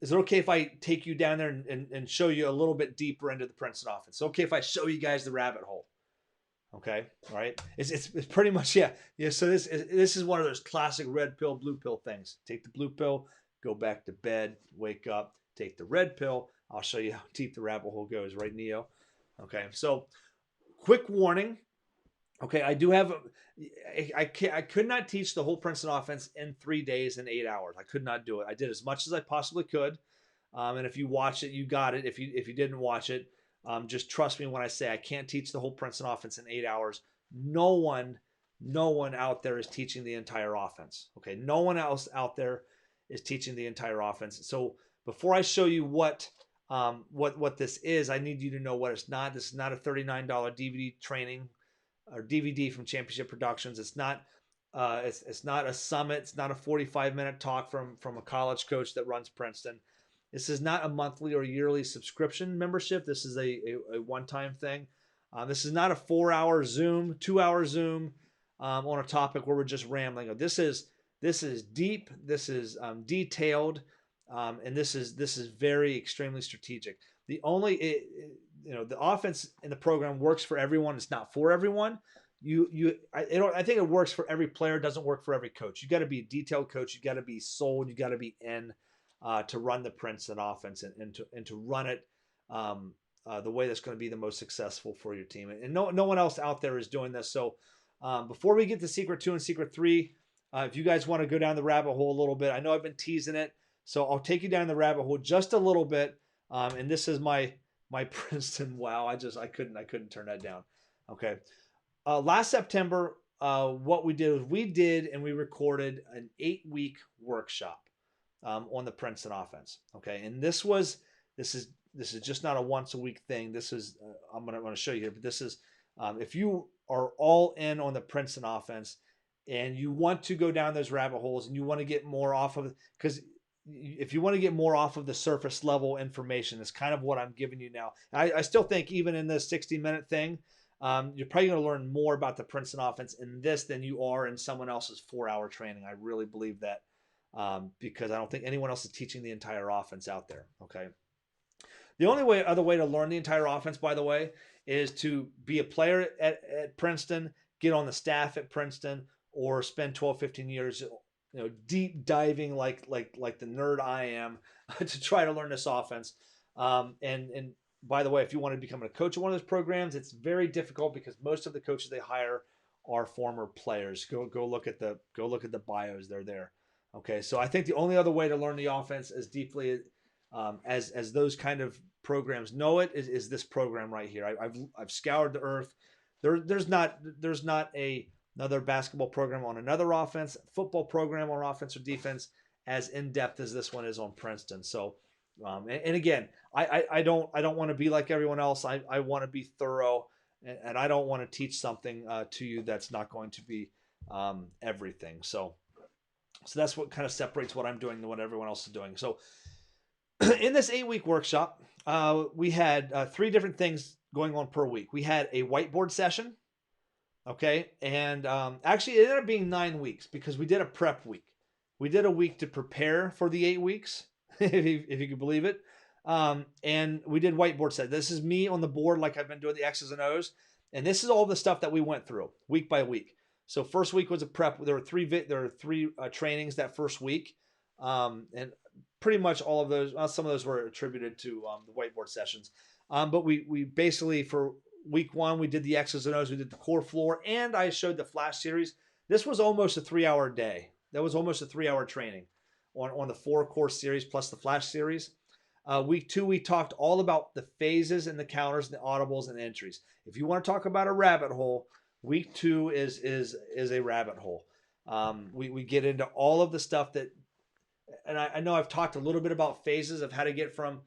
is it okay if I take you down there and show you a little bit deeper into the Princeton offense? It's okay if I show you guys the rabbit hole. Okay, all right. It's pretty much, yeah. So this is one of those classic red pill blue pill things. Take the blue pill, go back to bed, wake up, take the red pill. I'll show you how deep the rabbit hole goes, right, Neo? Okay, so quick warning. Okay, I do have. I could not teach the whole Princeton offense in 3 days and 8 hours. I could not do it. I did as much as I possibly could, and if you watch it, you got it. If you didn't watch it, just trust me when I say I can't teach the whole Princeton offense in 8 hours. No one, no one out there is teaching the entire offense. Okay, no one else out there is teaching the entire offense. So before I show you what this is, I need you to know what it's not. This is not a $39 DVD training or DVD from Championship Productions. It's not. It's not a summit. It's not a 45-minute talk from a college coach that runs Princeton. This is not a monthly or yearly subscription membership. This is a one-time thing. This is not a 4-hour Zoom, 2-hour Zoom on a topic where we're just rambling. This is deep. This is detailed, and this is very extremely strategic. The offense in the program works for everyone. It's not for everyone. I think it works for every player. It doesn't work for every coach. You got to be a detailed coach. You got to be sold. You got to be in to run the Princeton offense and to run it the way that's going to be the most successful for your team. And no one else out there is doing this. So before we get to Secret 2 and Secret 3, if you guys want to go down the rabbit hole a little bit, I know I've been teasing it, so I'll take you down the rabbit hole just a little bit. And this is my Princeton. Wow, I couldn't turn that down. Okay, last September, what we did was we recorded an 8-week workshop on the Princeton offense. Okay, and this is just not a once a week thing. This is I'm gonna show you here, but this is if you are all in on the Princeton offense and you want to go down those rabbit holes and you want to get more off of, because if you want to get more off of the surface level information, it's kind of what I'm giving you now. I still think even in this 60-minute thing, you're probably going to learn more about the Princeton offense in this than you are in someone else's 4-hour training. I really believe that because I don't think anyone else is teaching the entire offense out there. Okay. The only other way to learn the entire offense, by the way, is to be a player at Princeton, get on the staff at Princeton, or spend 12, 15 years, deep diving like the nerd I am to try to learn this offense. And by the way, if you want to become a coach of one of those programs, it's very difficult because most of the coaches they hire are former players. Go look at the bios. They're there. Okay, so I think the only other way to learn the offense as deeply as those kind of programs know it is this program right here. I've scoured the earth. There's not another basketball program on another offense, football program on offense or defense as in depth as this one is on Princeton. So, and again, I don't want to be like everyone else. I want to be thorough, and I don't want to teach something to you that's not going to be everything. So that's what kind of separates what I'm doing than what everyone else is doing. So in this 8-week workshop, we had 3 different things going on per week. We had a whiteboard session. Okay, and actually it ended up being 9 weeks because we did a prep week. We did a week to prepare for the 8 weeks, if you could believe it. And we did whiteboard set. This is me on the board like I've been doing the X's and O's. And this is all the stuff that we went through week by week. So first week was a prep. There were three trainings that first week. And pretty much all of those, some of those were attributed to the whiteboard sessions. But we basically, for week 1, we did the X's and O's, we did the core floor, and I showed the flash series. This was almost a 3-hour day. That was almost a 3-hour training on the 4 core series plus the flash series. Week 2, we talked all about the phases and the counters and the audibles and entries. If you want to talk about a rabbit hole, week 2 is a rabbit hole. We get into all of the stuff that, and I know I've talked a little bit about phases of how to get from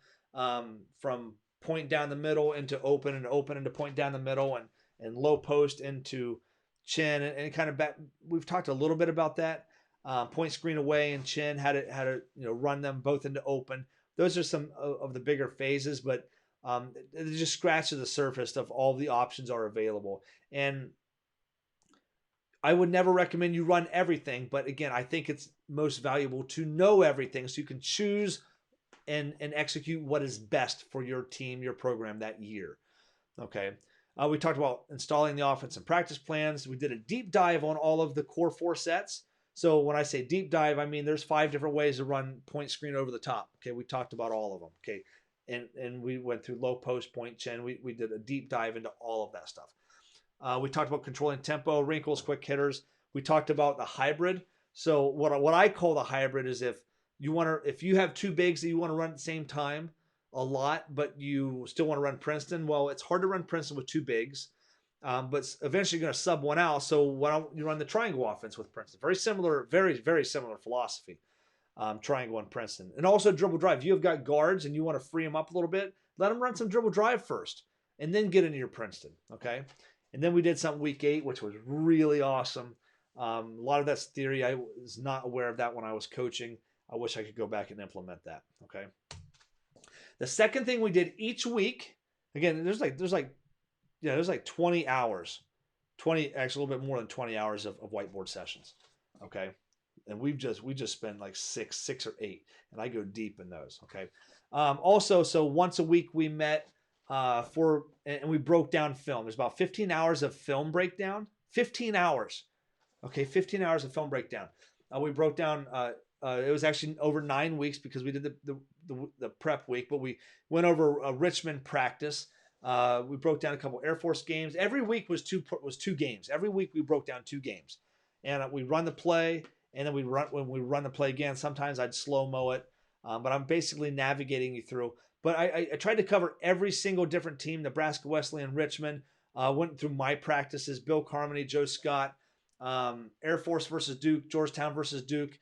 point down the middle into open, and open into point down the middle, and low post into chin, and kind of back. We've talked a little bit about that. Point screen away and chin, how to run them both into open. Those are some of the bigger phases, but it just scratches the surface of all the options are available. And I would never recommend you run everything, but again, I think it's most valuable to know everything so you can choose and execute what is best for your team, your program that year. Okay. We talked about installing the offense and practice plans. We did a deep dive on all of the core 4 sets. So when I say deep dive, I mean there's 5 different ways to run point screen over the top. Okay, we talked about all of them. Okay, and we went through low post, point, chin. We did a deep dive into all of that stuff. We talked about controlling tempo, wrinkles, quick hitters. We talked about the hybrid. So what I call the hybrid is if you have 2 bigs that you want to run at the same time a lot, but you still want to run Princeton. Well, it's hard to run Princeton with 2 bigs. But eventually you're going to sub one out. So why don't you run the triangle offense with Princeton? Very similar, very, very similar philosophy, triangle and Princeton. And also dribble drive. You have got guards and you want to free them up a little bit, let them run some dribble drive first and then get into your Princeton, okay? And then we did something week 8, which was really awesome. A lot of that's theory. I was not aware of that when I was coaching. I wish I could go back and implement that, okay? The second thing we did each week, again, there's like 20 hours, actually a little bit more than 20 hours of whiteboard sessions. Okay. And we just spend like six or 8, and I go deep in those. Okay. Also, so once a week we met and we broke down film. There's about 15 hours of film breakdown, 15 hours. Okay. 15 hours of film breakdown. We broke down, it was actually over 9 weeks because we did the prep week, but we went over a Richmond practice. We broke down a couple Air Force games. Every week was two games. Every week we broke down 2 games, and we run the play, and then when we run the play again. Sometimes I'd slow mo it, but I'm basically navigating you through. But I tried to cover every single different team: Nebraska, Wesleyan, Richmond. Went through my practices: Bill Carmody, Joe Scott, Air Force versus Duke, Georgetown versus Duke.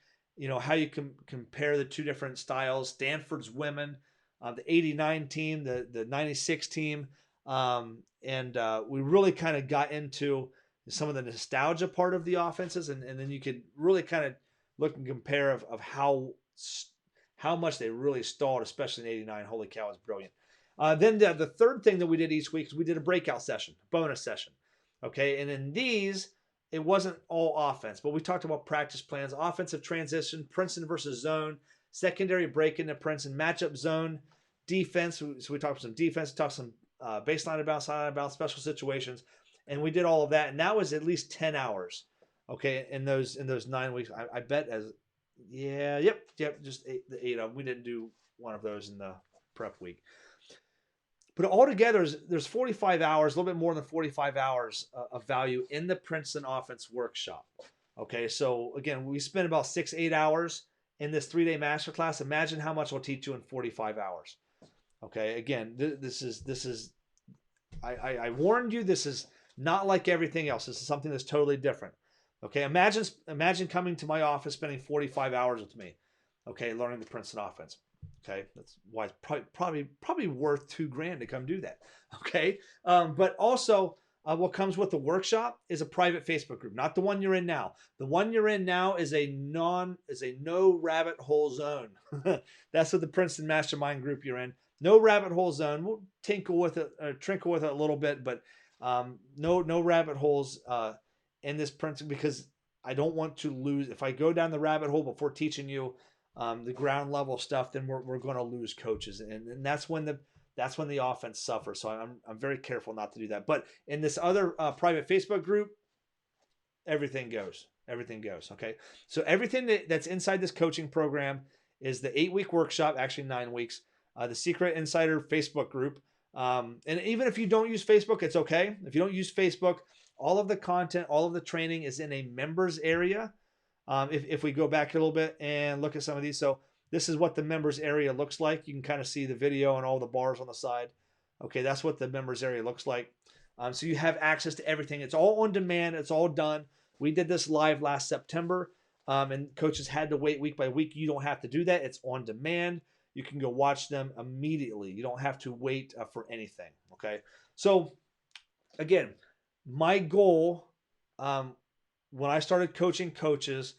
How you can compare the 2 different styles. Stanford's women. The 89 team, the 96 team, and we really kind of got into some of the nostalgia part of the offenses, and then you could really kind of look and compare of how much they really stalled, especially in 89. Holy cow, it was brilliant. Then the third thing that we did each week is we did a breakout session, bonus session. Okay, and in these, it wasn't all offense, but we talked about practice plans, offensive transition, Princeton versus zone, secondary break into Princeton, matchup zone, defense. So we talked some defense, talked some baseline about, side about, special situations, and we did all of that. And that was at least 10 hours. Okay, in those 9 weeks, I bet just the 8 of them. We didn't do one of those in the prep week. But altogether, there's 45 hours, a little bit more than 45 hours of value in the Princeton Offense Workshop. Okay, so again, we spent about 6-8 hours in this 3-day masterclass. Imagine how much I'll teach you in 45 hours. Okay, again, this is I warned you, this is not like everything else. This is something that's totally different. Okay, imagine coming to my office, spending 45 hours with me. Okay, learning the Princeton offense. Okay, that's why it's probably worth $2,000 to come do that. Okay, but also what comes with the workshop is a private Facebook group, not the one you're in now. The one you're in now is a no rabbit hole zone. That's what the Princeton Mastermind group you're in. No rabbit hole zone. We'll trinkle with it a little bit, but no rabbit holes in this Princeton, because I don't want to lose. If I go down the rabbit hole before teaching you the ground level stuff, then we're going to lose coaches, and that's when the offense suffers. So I'm very careful not to do that. But in this other private Facebook group, everything goes. Okay, so everything that's inside this coaching program is the 8-week workshop, actually 9 weeks. The Secret Insider Facebook group, and even if you don't use Facebook, it's okay. If you don't use Facebook, all of the content, all of the training is in a members area. If we go back a little bit and look at some of these, so This is what the members area looks like. You can kind of see the video and all the bars on the side. Okay, that's what the members area looks like. So you have access to everything. It's all on demand. It's all done. We did this live last September, and coaches had to wait week by week. You don't have to do that. It's on demand. You can go watch them immediately. You don't have to wait for anything. Okay. So again, my goal when I started coaching coaches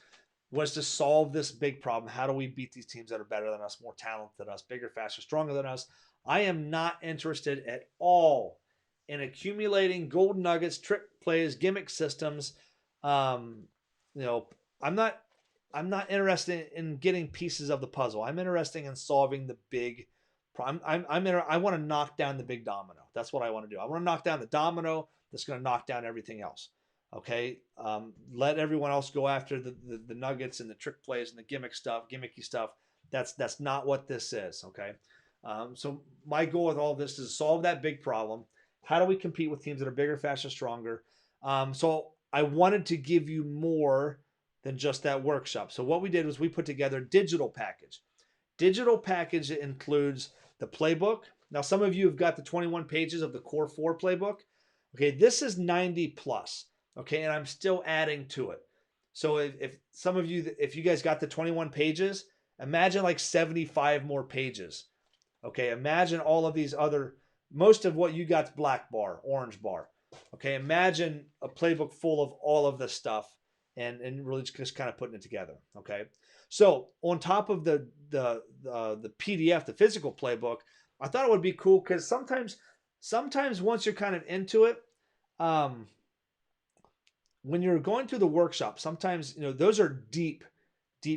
was to solve this big problem. How do we beat these teams that are better than us, more talented than us, bigger, faster, stronger than us? I am not interested at all in accumulating gold nuggets, trick plays, gimmick systems. I'm not interested in getting pieces of the puzzle. I'm interested in solving the big problem. I want to knock down the big domino. That's what I want to do. I want to knock down the domino that's going to knock down everything else. Okay. Let everyone else go after the nuggets and the trick plays and the gimmicky stuff. That's not what this is. Okay. So my goal with all this is to solve that big problem. How do we compete with teams that are bigger, faster, stronger? So I wanted to give you more than just that workshop. So what we did was we put together a digital package. Digital package includes the playbook. Now, some of you have got the 21 pages of the Core 4 playbook. Okay, this is 90 plus. Okay, and I'm still adding to it. So if some of you, if you guys got the 21 pages, imagine like 75 more pages. Okay, imagine all of these other, most of what you got's black bar, orange bar. Okay, imagine a playbook full of all of this stuff and really just kind of putting it together. Okay, so on top of the PDF, the physical playbook, I thought it would be cool because sometimes once you're kind of into it, when you're going through the workshop, sometimes those are deep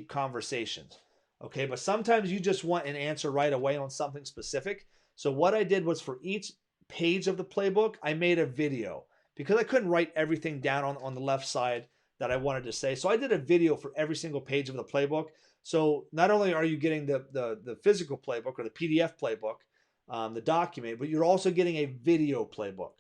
conversations. Okay, but sometimes you just want an answer right away on something specific. So what I did was for each page of the playbook, I made a video because I couldn't write everything down on the left side that I wanted to say. So I did a video for every single page of the playbook. So not only are you getting the physical playbook or the PDF playbook, the document, but you're also getting a video playbook.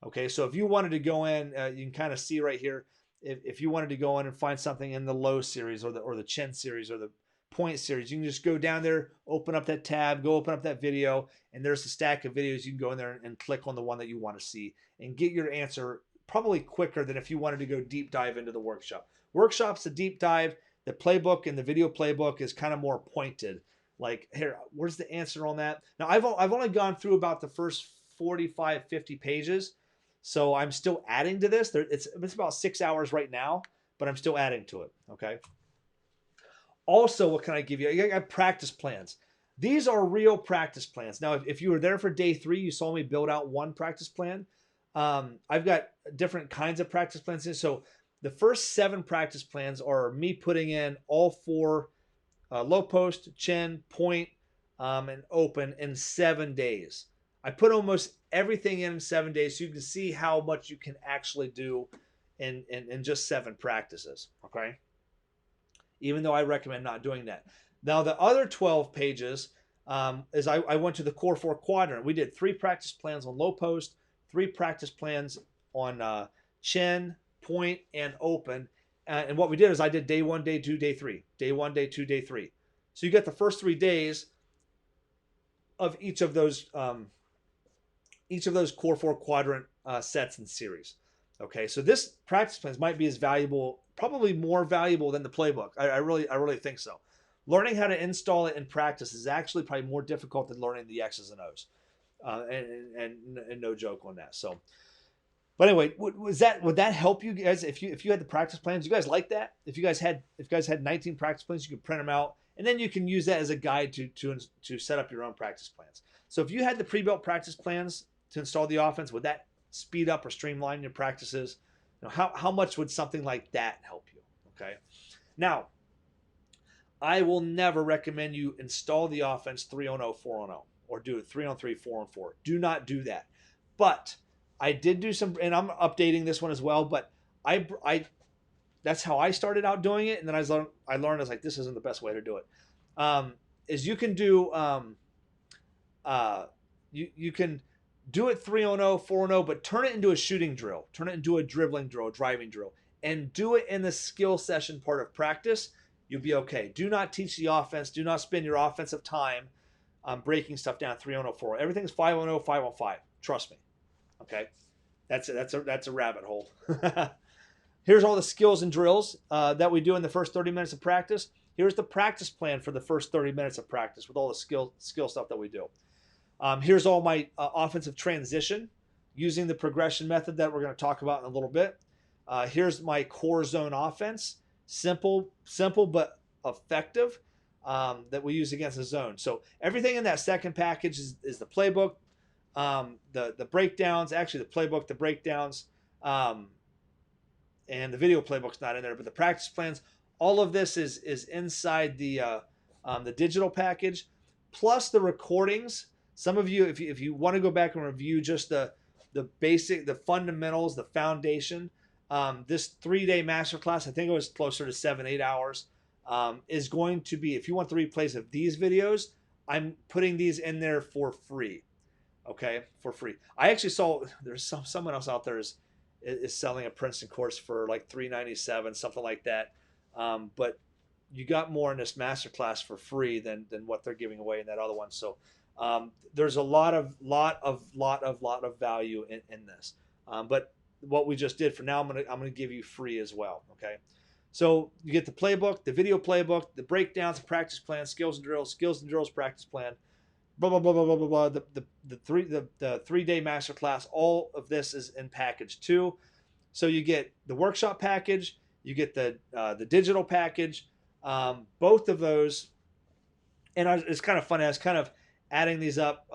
Okay, so if you wanted to go in, you can kind of see right here, if you wanted to go in and find something in the low series or the chin series or the point series, you can just go down there, open up that tab, go open up that video, and there's a stack of videos. You can go in there and click on the one that you want to see and get your answer probably quicker than if you wanted to go deep dive into the workshop. Workshop's a deep dive. The playbook and the video playbook is kind of more pointed. Like, here, where's the answer on that? Now, I've only gone through about the first 45, 50 pages, so I'm still adding to this. It's about 6 hours right now, but I'm still adding to it, okay? Also, what can I give you? I got practice plans. These are real practice plans. Now, if you were there for day 3, you saw me build out one practice plan. I've got different kinds of practice plans. So the first 7 practice plans are me putting in all 4 low post, chin, point, and open in 7 days. I put almost everything in 7 days so you can see how much you can actually do in just 7 practices, okay? Even though I recommend not doing that. Now, the other 12 pages is I went to the Core 4 Quadrant. We did 3 practice plans on low post, 3 practice plans on chin, point, and open. And what we did is I did day 1, day 2, day 3. Day 1, day 2, day 3. So you get the first 3 days of each of those Core 4 Quadrant sets and series. Okay, so this practice plans might be as valuable, probably more valuable than the playbook. I really think so. Learning how to install it in practice is actually probably more difficult than learning the X's and O's. And no joke on that. So, but anyway, would that help you guys if you had the practice plans? You guys like that? If you guys had 19 practice plans, you could print them out, and then you can use that as a guide to set up your own practice plans. So if you had the pre-built practice plans to install the offense, would that speed up or streamline your practices? How much would something like that help you? Okay. Now, I will never recommend you install the offense 3-on-0, 4-on-0, or do it 3-on-3, 4-on-4. Do not do that. But I did do some, and I'm updating this one as well, but I that's how I started out doing it, and then I learned I was like, this isn't the best way to do it. Is you can do you can do it 3-on-0, 4-on-0, but turn it into a shooting drill, turn it into a dribbling drill, a driving drill, and do it in the skill session part of practice. you'll be okay. Do not teach the offense. Do not spend your offensive time breaking stuff down 3-on-0-4. Everything's 5-on-0, 5-on-5. Trust me. Okay, that's a rabbit hole. Here's all the skills and drills that we do in the first 30 minutes of practice. Here's the practice plan for the first 30 minutes of practice with all the skill stuff that we do. Here's all my offensive transition using the progression method that we're going to talk about in a little bit. Here's my core zone offense, simple but effective, that we use against the zone. So everything in that second package is the playbook, the breakdowns, actually the playbook, the breakdowns, and the video playbook's not in there, but the practice plans, all of this is inside the digital package, plus the recordings. Some of you, if you want to go back and review just the basic, the fundamentals, the foundation, this 3-day masterclass, I think it was closer to 7-8 hours, is going to be, if you want the replays of these videos, I'm putting these in there for free. Okay, for free. I actually saw there's someone else out there is selling a Princeton course for like $397, something like that. But you got more in this masterclass for free than what they're giving away in that other one. So there's a lot of value in this. But what we just did for now, I'm gonna give you free as well. Okay. So you get the playbook, the video playbook, the breakdowns, the practice plan, skills and drills, practice plan, blah blah blah blah blah blah. The 3-day masterclass. All of this is in package 2. So you get the workshop package, you get the digital package, both of those. And it's kind of funny. I was kind of adding these up,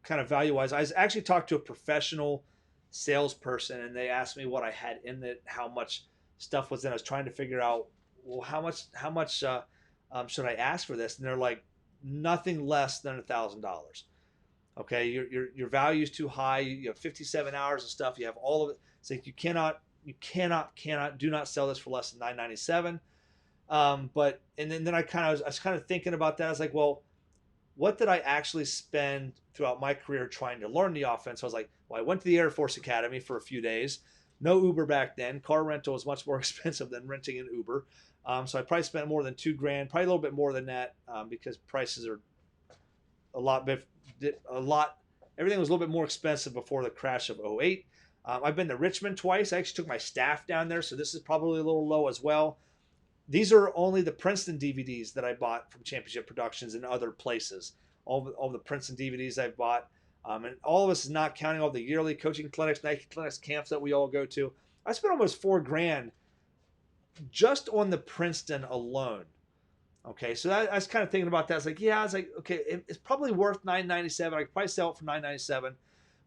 kind of value wise. I actually talked to a professional salesperson, and they asked me what I had in it, how much stuff was in. I was trying to figure out, well, how much should I ask for this? And they're like, nothing less than $1,000. Okay, your value is too high. You have 57 hours of stuff. You have all of it. It's like you cannot do not sell this for less than $997. But then I was kind of thinking about that. I was like, well, what did I actually spend throughout my career trying to learn the offense? So I was like, well, I went to the Air Force Academy for a few days. No Uber back then. Car rental was much more expensive than renting an Uber. So I probably spent more than $2,000, probably a little bit more than that, because prices are a lot. Everything was a little bit more expensive before the crash of '08. I've been to Richmond twice. I actually took my staff down there, so this is probably a little low as well. These are only the Princeton DVDs that I bought from Championship Productions and other places. All the Princeton DVDs I've bought. And all of this is not counting all the yearly coaching clinics, Nike clinics, camps that we all go to. I spent almost $4,000 just on the Princeton alone. Okay, so I was kind of thinking about that. I was like, okay, it's probably worth $997. I could probably sell it for $997.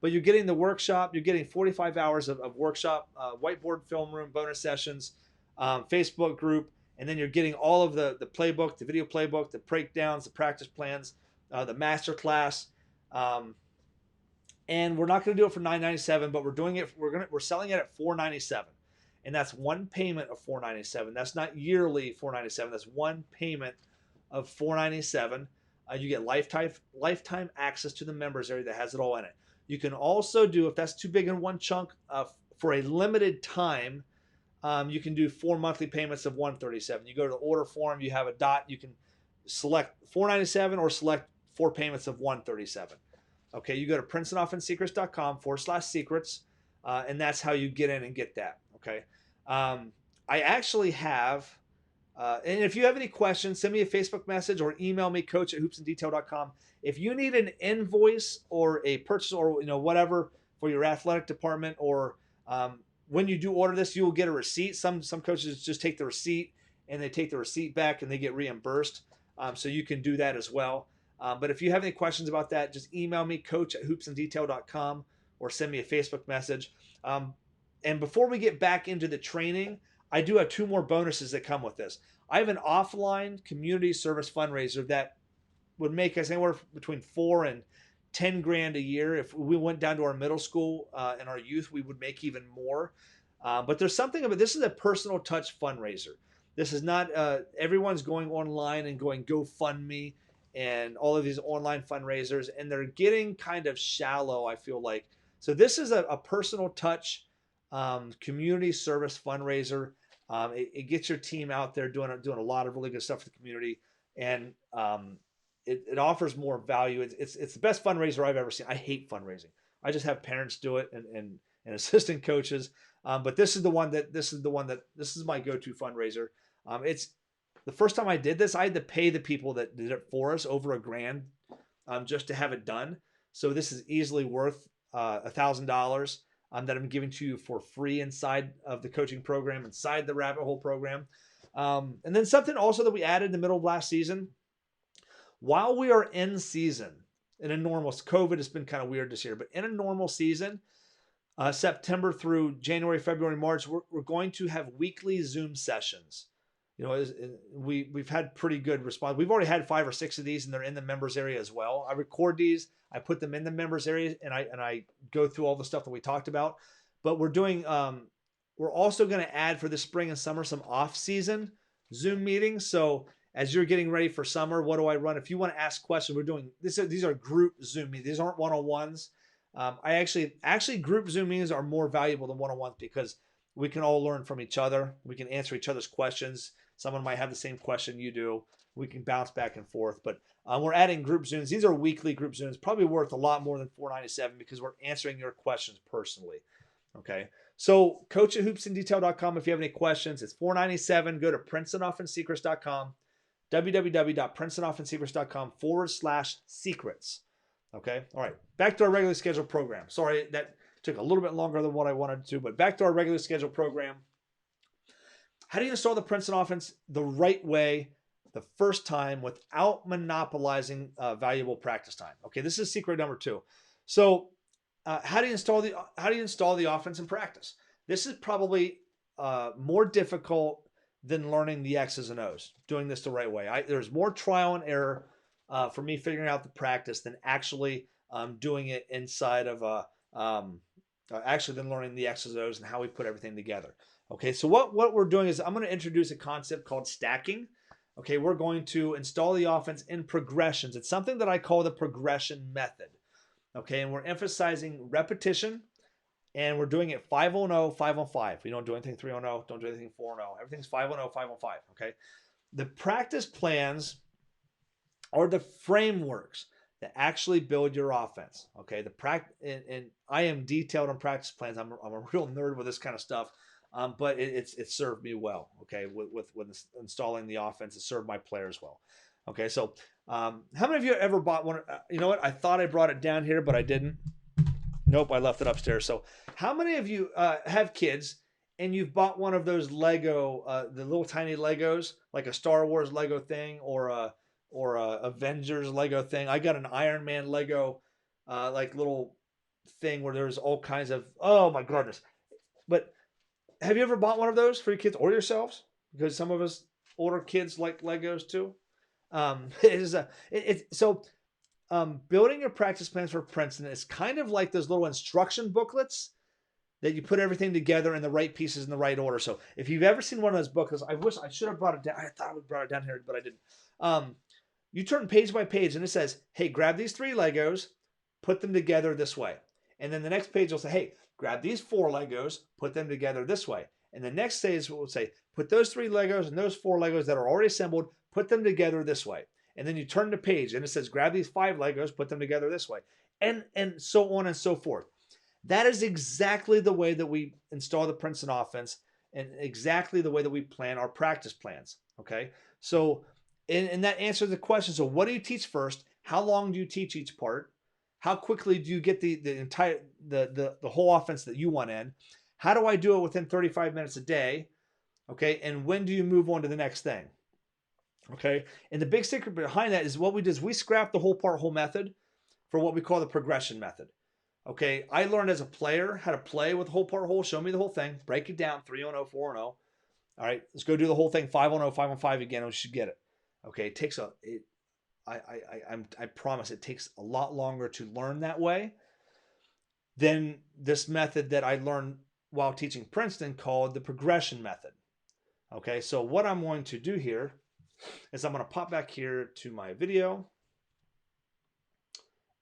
But you're getting the workshop. You're getting 45 hours of workshop, whiteboard film room, bonus sessions, Facebook group, and then you're getting all of the playbook, the video playbook, the breakdowns, the practice plans, the master class. And we're not going to do it for $997, but we're doing it. We're selling it at $497, and that's one payment of $497. That's not yearly $497. That's one payment of $497. You get lifetime access to the members area that has it all in it. You can also do, if that's too big in one chunk, for a limited time, you can do 4 monthly payments of $137. You go to the order form, you have a dot, you can select $497 or select 4 payments of $137. Okay, you go to PrincetonOffenseSecrets.com/secrets, and that's how you get in and get that. Okay, I actually have, and if you have any questions, send me a Facebook message or email me, coach@hoopsandDetail.com. If you need an invoice or a purchase or whatever for your athletic department, or when you do order this, you will get a receipt. Some coaches just take the receipt and they take the receipt back and they get reimbursed. So you can do that as well. But if you have any questions about that, just email me, coach@hoopsandDetail.com, or send me a Facebook message. And before we get back into the training, I do have 2 more bonuses that come with this. I have an offline community service fundraiser that would make us anywhere between $4,000 and $10,000 a year. If we went down to our middle school and our youth, we would make even more. But there's something about this is a personal touch fundraiser. This is not everyone's going online and going GoFundMe and all of these online fundraisers, and they're getting kind of shallow, I feel like. So this is a personal touch community service fundraiser. It gets your team out there doing a lot of really good stuff for the community, and it offers more value. It's the best fundraiser I've ever seen. I hate fundraising. I just have parents do it and assistant coaches. But this is my go-to fundraiser. It's the first time I did this, I had to pay the people that did it for us over $1,000 just to have it done. So this is easily worth $1,000 that I'm giving to you for free inside of the coaching program, inside the Rabbit Hole program. And then something also that we added in the middle of last season, while we are in season, in a normal, COVID has been kind of weird this year, but in a normal season, September through January, February, March, we're going to have weekly Zoom sessions. We've had pretty good response. We've already had 5 or 6 of these, and they're in the members area as well. I record these, I put them in the members area, and I go through all the stuff that we talked about. But we're doing, we're also going to add for the spring and summer some off-season Zoom meetings. So as you're getting ready for summer, what do I run? If you want to ask questions, we're doing this. These are group Zoom meetings. These aren't one-on-ones. I actually group Zoom meetings are more valuable than one-on-ones because we can all learn from each other. We can answer each other's questions. Someone might have the same question you do. We can bounce back and forth. But we're adding group Zooms. These are weekly group Zooms, probably worth a lot more than $4.97 because we're answering your questions personally. Okay. So coach@hoopsindetail.com if you have any questions. It's $4.97. Go to PrincetonoffenseSecrets.com, www.PrincetonoffenseSecrets.com/secrets. Okay. All right. Back to our regularly scheduled program. Sorry, that took a little bit longer than what I wanted to, but back to our regularly scheduled program. How do you install the Princeton offense the right way the first time without monopolizing valuable practice time? Okay, this is secret number 2. So, how do you install the offense in practice? This is probably more difficult than learning the X's and O's. Doing this the right way. There's more trial and error for me figuring out the practice than actually doing it inside of actually than learning the X's and O's and how we put everything together. Okay, so what we're doing is I'm going to introduce a concept called stacking. Okay, we're going to install the offense in progressions. It's something that I call the progression method. Okay, and we're emphasizing repetition, and we're doing it 5-on-0, 5-on-5. We don't do anything 3-on-0, don't do anything 4-on-0. Everything's 5-on-0, 5-on-5. Okay, the practice plans are the frameworks that actually build your offense. Okay, and I am detailed on practice plans. I'm a real nerd with this kind of stuff. But it's served me well, okay, with installing the offense. It served my players well. Okay, so how many of you ever bought one? You know what? I thought I brought it down here, but I didn't. Nope, I left it upstairs. So how many of you have kids and you've bought one of those Lego, the little tiny Legos, like a Star Wars Lego thing or a Avengers Lego thing? I got an Iron Man Lego, like little thing where there's all kinds of, oh my goodness. But have you ever bought one of those for your kids or yourselves? Because some of us older kids like Legos too. Building your practice plans for Princeton is kind of like those little instruction booklets that you put everything together in the right pieces in the right order. So if you've ever seen one of those booklets, I wish I should have brought it down. I thought I would brought it down here, but I didn't. You turn page by page and it says, hey, grab these 3 Legos, put them together this way. And then the next page will say, hey, grab these 4 Legos, put them together this way. And the next page will say, put those 3 Legos and those 4 Legos that are already assembled, put them together this way. And then you turn the page and it says, grab these 5 Legos, put them together this way. And so on and so forth. That is exactly the way that we install the Princeton offense and exactly the way that we plan our practice plans. Okay. So, and that answers the question. So what do you teach first? How long do you teach each part? How quickly do you get the entire the whole offense that you want in? How do I do it within 35 minutes a day? Okay, and when do you move on to the next thing? Okay, and the big secret behind that is what we did is we scrapped the whole part whole method for what we call the progression method. Okay, I learned as a player how to play with whole part whole. Show me the whole thing, break it down 3-on-0, 4-on-0. All right, let's go do the whole thing 5-on-0, 5-on-5 again, and we should get it. Okay, it takes I promise it takes a lot longer to learn that way than this method that I learned while teaching Princeton called the progression method. Okay, so what I'm going to do here is I'm going to pop back here to my video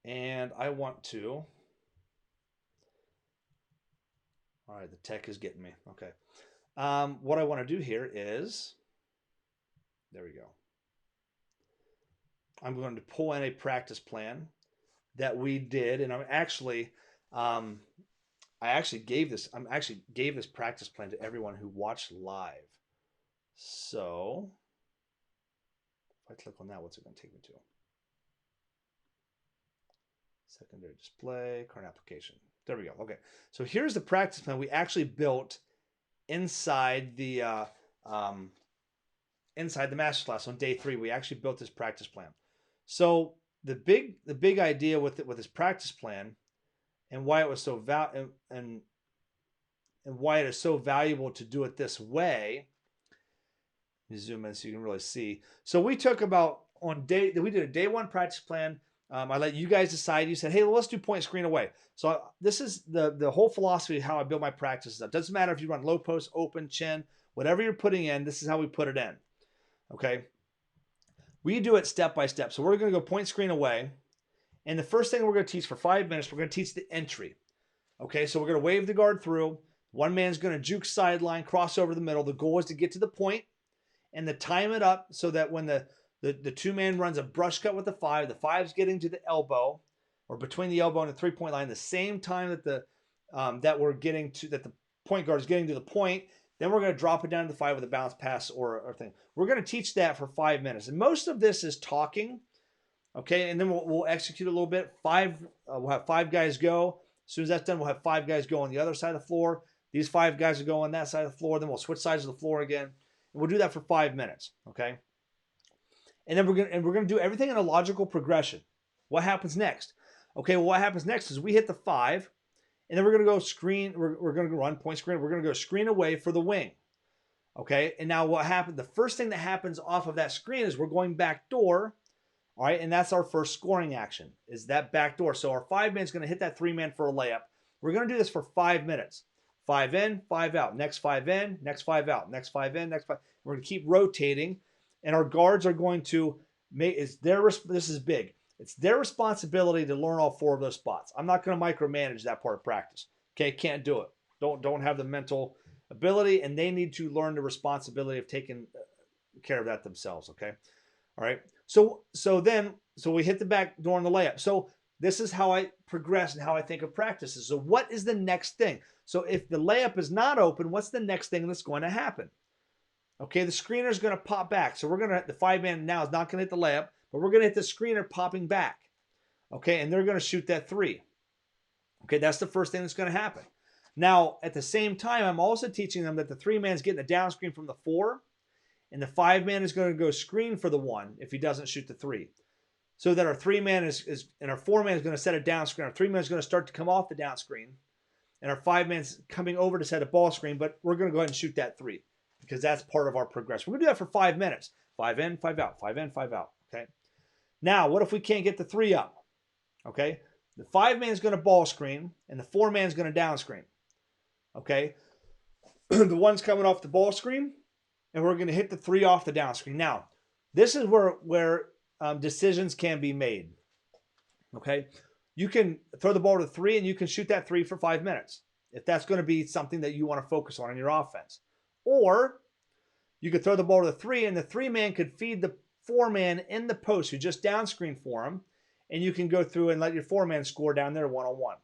and I want to, all right, the tech is getting me. Okay. what I want to do here is, there we go. I'm going to pull in a practice plan that we did, and I actually gave this practice plan to everyone who watched live. So if I click on that, what's it going to take me to? Secondary display, current application. There we go. Okay, so here's the practice plan we actually built inside the masterclass on day 3. We actually built this practice plan. So the big idea with this practice plan, and why it was so and why it is so valuable to do it this way. Let me zoom in so you can really see. So we took we did a day 1 practice plan. I let you guys decide. You said, hey, well, let's do point screen away. So this is the whole philosophy of how I build my practices. It doesn't matter if you run low post, open, chin, whatever you're putting in, this is how we put it in. Okay. We do it step by step. So we're going to go point screen away. And the first thing we're going to teach for 5 minutes, we're going to teach the entry. Okay, so we're going to wave the guard through. One man's going to juke sideline, cross over the middle. The goal is to get to the point and to time it up so that when the 2-man runs a brush cut with the 5's getting to the elbow or between the elbow and the 3-point line the same time that the point guard is getting to the point. Then we're going to drop it down to the 5 with a bounce pass or thing. We're going to teach that for 5 minutes. And most of this is talking. Okay, and then we'll execute a little bit. We'll have 5 guys go. As soon as that's done, we'll have 5 guys go on the other side of the floor. These 5 guys will go on that side of the floor. Then we'll switch sides of the floor again. And we'll do that for 5 minutes. Okay, and then we're gonna do everything in a logical progression. What happens next? Okay, well, what happens next is we hit the 5, and then we're gonna go screen. We're gonna run point screen. We're gonna go screen away for the wing. Okay, and now what happened? The first thing that happens off of that screen is we're going back door. All right, and that's our first scoring action, is that back door. So our 5-man is going to hit that 3-man for a layup. We're going to do this for 5 minutes. 5 in, 5 out. Next 5 in, next 5 out. Next 5 in, next 5. We're going to keep rotating, and our guards are going to make. This is big. It's their responsibility to learn all 4 of those spots. I'm not going to micromanage that part of practice. Okay, can't do it. Don't have the mental ability, and they need to learn the responsibility of taking care of that themselves. Okay. All right. So we hit the back door on the layup. So this is how I progress and how I think of practices. So what is the next thing? So if the layup is not open, what's the next thing that's going to happen? Okay, the screener is going to pop back. So the 5-man now is not going to hit the layup, but we're going to hit the screener popping back. Okay, and they're going to shoot that 3. Okay, that's the first thing that's going to happen. Now, at the same time, I'm also teaching them that the 3-man's getting the down screen from the 4. And the 5-man is going to go screen for the 1 if he doesn't shoot the 3. So that our 3-man and our 4-man is going to set a down screen. Our 3-man is going to start to come off the down screen. And our 5-man's coming over to set a ball screen, but we're going to go ahead and shoot that 3 because that's part of our progression. We're going to do that for 5 minutes. 5 in, 5 out, 5 in, 5 out. Okay. Now, what if we can't get the 3 up? Okay. The 5-man is going to ball screen and the 4-man is going to down screen. Okay. The 1's coming off the ball screen. And we're going to hit the 3 off the down screen. Now, this is where decisions can be made. Okay, you can throw the ball to the 3 and you can shoot that 3 for 5 minutes if that's going to be something that you want to focus on in your offense. Or you could throw the ball to the 3 and the 3-man could feed the 4-man in the post who just down screen for him, and you can go through and let your 4-man score down there one-on-one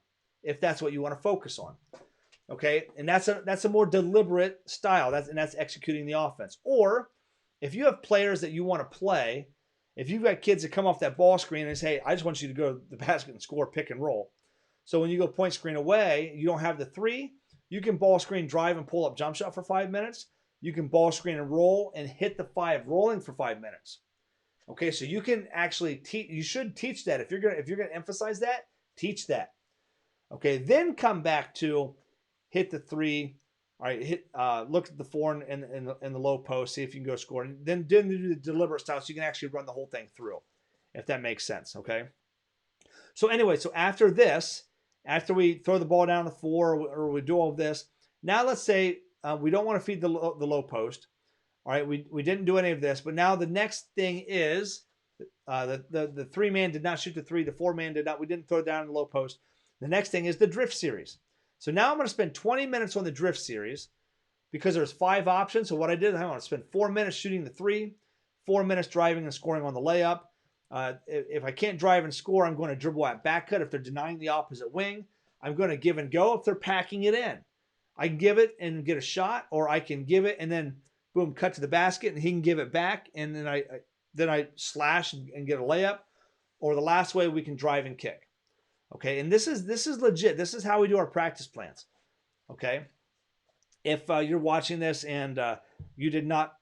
if that's what you want to focus on. Okay, and that's a more deliberate style. That's executing the offense. Or if you have players that you want to play, if you've got kids that come off that ball screen and say, hey, I just want you to go to the basket and score pick and roll. So when you go point screen away, you don't have the 3. You can ball screen, drive, and pull up jump shot for 5 minutes. You can ball screen and roll and hit the 5 rolling for 5 minutes. Okay, so you can actually teach. You should teach that if you're gonna emphasize that. Teach that. Okay, then come back to hit the 3, all right, look at the 4 in the low post, see if you can go score. And then do the deliberate style so you can actually run the whole thing through, if that makes sense, okay? So anyway, so after this, after we throw the ball down the 4 or we do all of this, now let's say we don't want to feed the low post. All right, we didn't do any of this, but now the next thing is the 3-man did not shoot the 3, the 4-man did not, we didn't throw it down in the low post. The next thing is the drift series. So now I'm going to spend 20 minutes on the drift series. because there's 5 options. So what I did, I want to spend 4 minutes shooting the 3, 4 minutes driving and scoring on the layup. If I can't drive and score, I'm going to dribble at back cut. If they're denying the opposite wing, I'm going to give and go if they're packing it in. I can give it and get a shot, or I can give it and then boom, cut to the basket, and he can give it back, and then I slash and get a layup. Or the last way, we can drive and kick. Okay, and this is legit. This is how we do our practice plans. Okay, if you're watching this and you did not,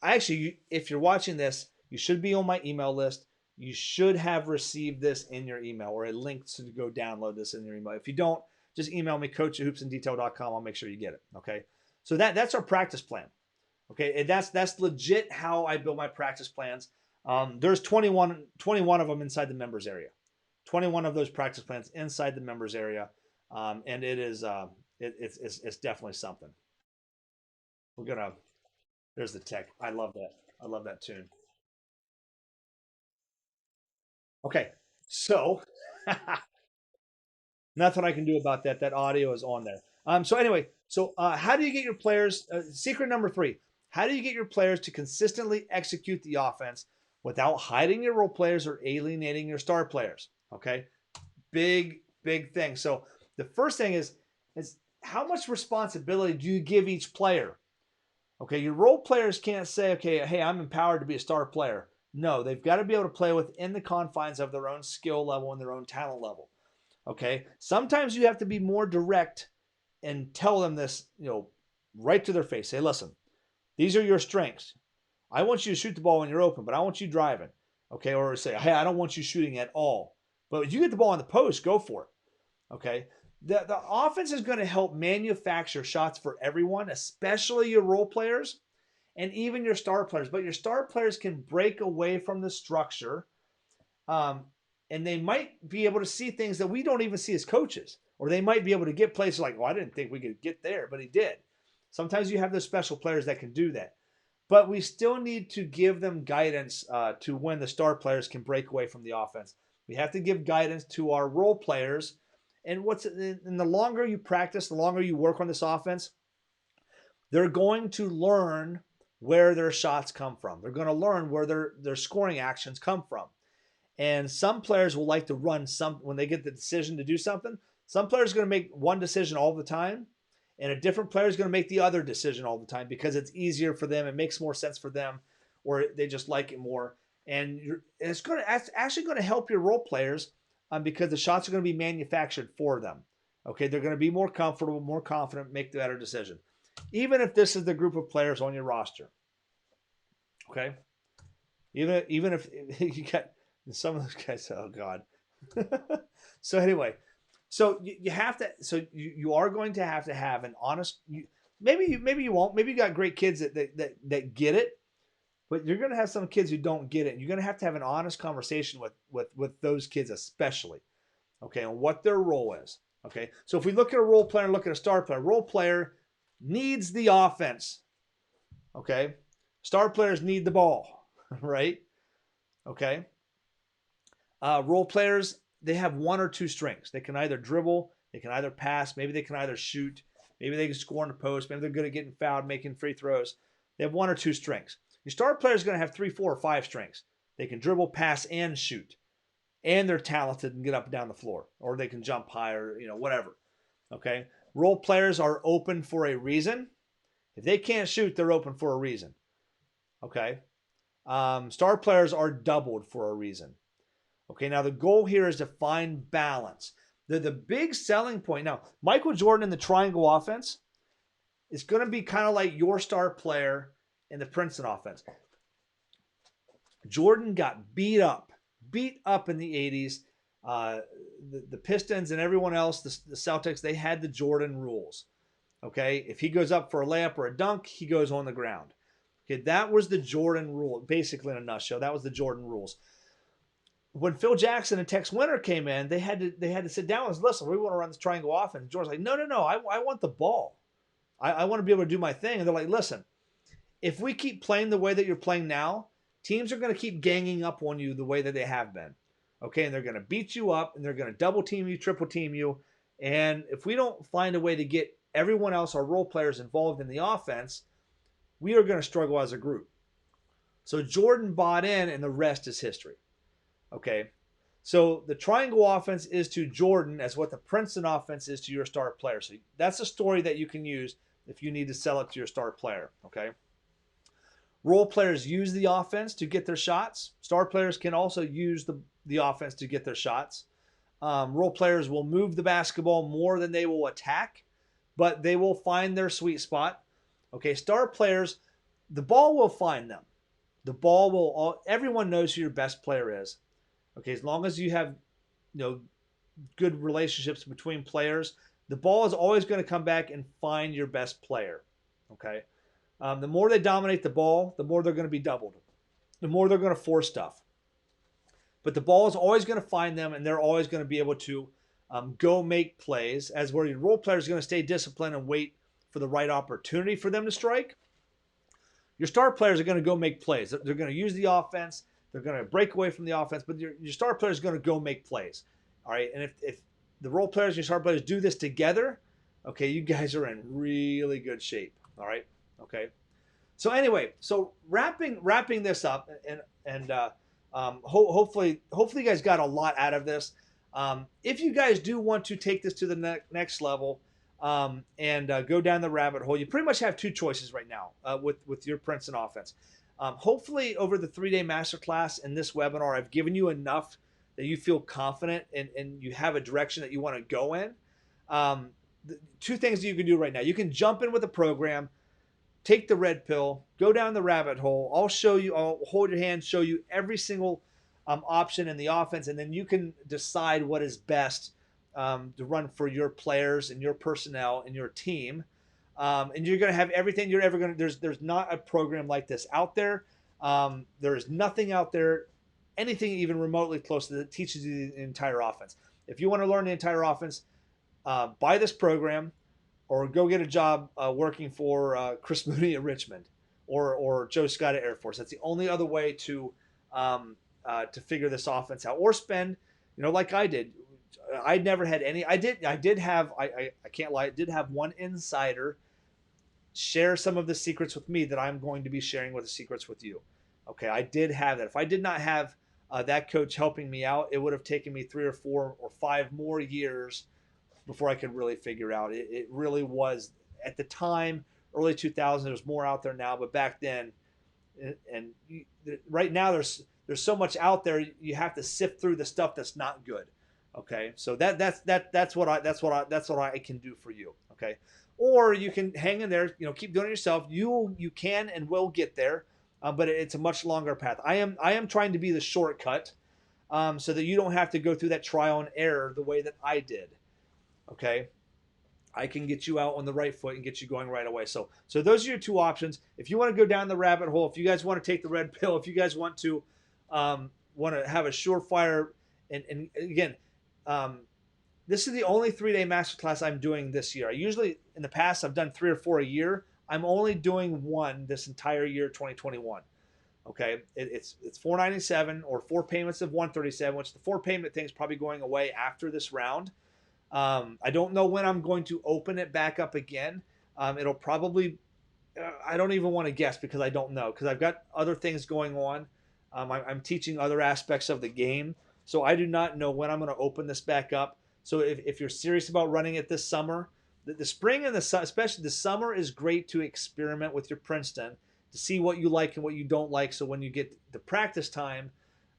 if you're watching this, you should be on my email list. You should have received this in your email, or a link to go download this in your email. If you don't, just email me, coach@hoopsindetail.com. I'll make sure you get it. Okay, so that's our practice plan. Okay, and that's legit how I build my practice plans. There's 21 of them inside the members area. 21 of those practice plans inside the members area, and it is it's definitely something. We're gonna. There's the tech. I love that. I love that tune. Okay, so nothing I can do about that. That audio is on there. So anyway, how do you get your players? Secret number 3: how do you get your players to consistently execute the offense without hiding your role players or alienating your star players? Okay, big thing. So the first thing is how much responsibility do you give each player? Okay, your role players can't say, okay, hey, I'm empowered to be a star player. No, they've got to be able to play within the confines of their own skill level and their own talent level. Okay, sometimes you have to be more direct and tell them this, right to their face. Say, listen, these are your strengths. I want you to shoot the ball when you're open, but I want you driving. Okay, or say, hey, I don't want you shooting at all. But if you get the ball on the post, go for it. Okay, the offense is going to help manufacture shots for everyone, especially your role players and even your star players. But your star players can break away from the structure, and they might be able to see things that we don't even see as coaches. Or they might be able to get places like, well, I didn't think we could get there, but he did. Sometimes you have those special players that can do that. But we still need to give them guidance to when the star players can break away from the offense. We have to give guidance to our role players. And the longer you practice, the longer you work on this offense, they're going to learn where their shots come from. They're going to learn where their scoring actions come from. And some players will like to run when they get the decision to do something. Some players are going to make one decision all the time, and a different player is going to make the other decision all the time because it's easier for them. It makes more sense for them, or they just like it more. And it's actually going to help your role players because the shots are going to be manufactured for them. Okay, they're going to be more comfortable, more confident, make the better decision, even if this is the group of players on your roster. Okay, even if you got some of those guys. Oh God. So anyway, so you have to. So you are going to have an honest. Maybe you won't. Maybe you got great kids that get it. But you're going to have some kids who don't get it. You're going to have an honest conversation with those kids especially, okay, and what their role is, okay? So if we look at a role player and look at a star player, role player needs the offense, okay? Star players need the ball, right? Okay? Role players, they have 1 or 2 strengths. They can either dribble, they can either pass, maybe they can either shoot, maybe they can score in the post, maybe they're good at getting fouled, making free throws. They have 1 or 2 strengths. Your star player is going to have 3, 4, or 5 strengths. They can dribble, pass, and shoot. And they're talented and get up and down the floor. Or they can jump higher, whatever. Okay? Role players are open for a reason. If they can't shoot, they're open for a reason. Okay? Star players are doubled for a reason. Okay, now the goal here is to find balance. The big selling point. Now, Michael Jordan in the triangle offense is going to be kind of like your star player in the Princeton offense. Jordan got beat up in the 80s. The Pistons and everyone else, the Celtics, they had the Jordan rules. Okay, if he goes up for a layup or a dunk, he goes on the ground. Okay, that was the Jordan rule, basically in a nutshell. That was the Jordan rules. When Phil Jackson and Tex Winter came in, they had to sit down and say, listen, we want to run this triangle offense. Jordan's like, no, I want the ball. I want to be able to do my thing. And they're like, listen, if we keep playing the way that you're playing now, teams are going to keep ganging up on you the way that they have been. Okay, and they're going to beat you up, and they're going to double team you, triple team you. And if we don't find a way to get everyone else, our role players involved in the offense, we are going to struggle as a group. So Jordan bought in, and the rest is history. Okay. So the triangle offense is to Jordan as what the Princeton offense is to your star player. So that's a story that you can use if you need to sell it to your star player. Okay. Role players use the offense to get their shots. Star players can also use the offense to get their shots. Role players will move the basketball more than they will attack, but they will find their sweet spot. Okay, star players, the ball will find them. The ball will. Everyone knows who your best player is. Okay, as long as you have, good relationships between players, the ball is always going to come back and find your best player. Okay, the more they dominate the ball, the more they're going to be doubled. The more they're going to force stuff. But the ball is always going to find them, and they're always going to be able to go make plays. As where your role player is going to stay disciplined and wait for the right opportunity for them to strike. Your star players are going to go make plays. They're going to use the offense. They're going to break away from the offense, but your star player is going to go make plays. All right, and if the role players and your star players do this together, okay, you guys are in really good shape. All right, okay. So anyway, so wrapping this up, and hopefully you guys got a lot out of this. If you guys do want to take this to the next level and go down the rabbit hole, you pretty much have two choices right now with your Princeton offense. Hopefully over the 3-day masterclass and this webinar, I've given you enough that you feel confident and you have a direction that you want to go in. Two things that you can do right now. You can jump in with a program, take the red pill, go down the rabbit hole. I'll show you, I'll hold your hand, show you every single option in the offense, and then you can decide what is best to run for your players and your personnel and your team. And you're going to have everything you're ever going to. There's not a program like this out there. There is nothing out there, anything even remotely close to that teaches you the entire offense. If you want to learn the entire offense, buy this program, or go get a job working for Chris Mooney at Richmond, or Joe Scott at Air Force. That's the only other way to figure this offense out. Or spend, like I did. I never had any. I did have. I can't lie. I did have one insider share some of the secrets with me that I'm going to be sharing with the secrets with you. Okay, I did have that. If I did not have that coach helping me out, it would have taken me 3 or 4 or 5 more years before I could really figure out. It really was at the time, early 2000s. There's more out there now, but back then, and right now there's so much out there. You have to sift through the stuff that's not good. Okay, so that's what I can do for you. Okay, or you can hang in there. Keep doing it yourself. You can and will get there, but it's a much longer path. I am trying to be the shortcut, so that you don't have to go through that trial and error the way that I did. Okay, I can get you out on the right foot and get you going right away. So those are your two options. If you want to go down the rabbit hole, if you guys want to take the red pill, if you guys want to have a surefire, and again. This is the only 3-day masterclass I'm doing this year. I usually, in the past, I've done 3 or 4 a year. I'm only doing one this entire year, 2021. Okay, it's $497 or 4 payments of $137, which the 4 payment thing is probably going away after this round. I don't know when I'm going to open it back up again. It'll probably, I don't even want to guess because I don't know, because I've got other things going on. I'm teaching other aspects of the game. So I do not know when I'm going to open this back up. So if you're serious about running it this summer, the spring and especially the summer is great to experiment with your Princeton to see what you like and what you don't like. So when you get the practice time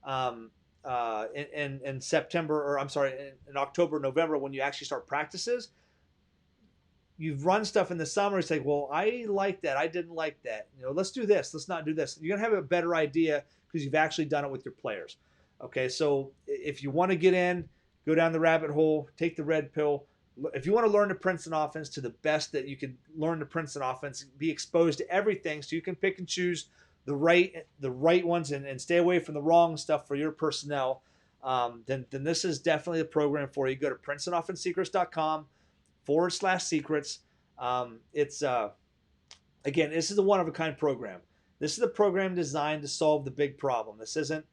in September, or I'm sorry, in October, November, when you actually start practices, you've run stuff in the summer. It's like, well, I like that. I didn't like that. Let's do this. Let's not do this. You're going to have a better idea because you've actually done it with your players. Okay, so if you want to get in, go down the rabbit hole, take the red pill. If you want to learn the Princeton offense to the best that you can learn the Princeton offense, be exposed to everything so you can pick and choose the right ones and stay away from the wrong stuff for your personnel, then this is definitely a program for you. Go to PrincetonOffenseSecrets.com/secrets. Again, this is a one-of-a-kind program. This is a program designed to solve the big problem. This isn't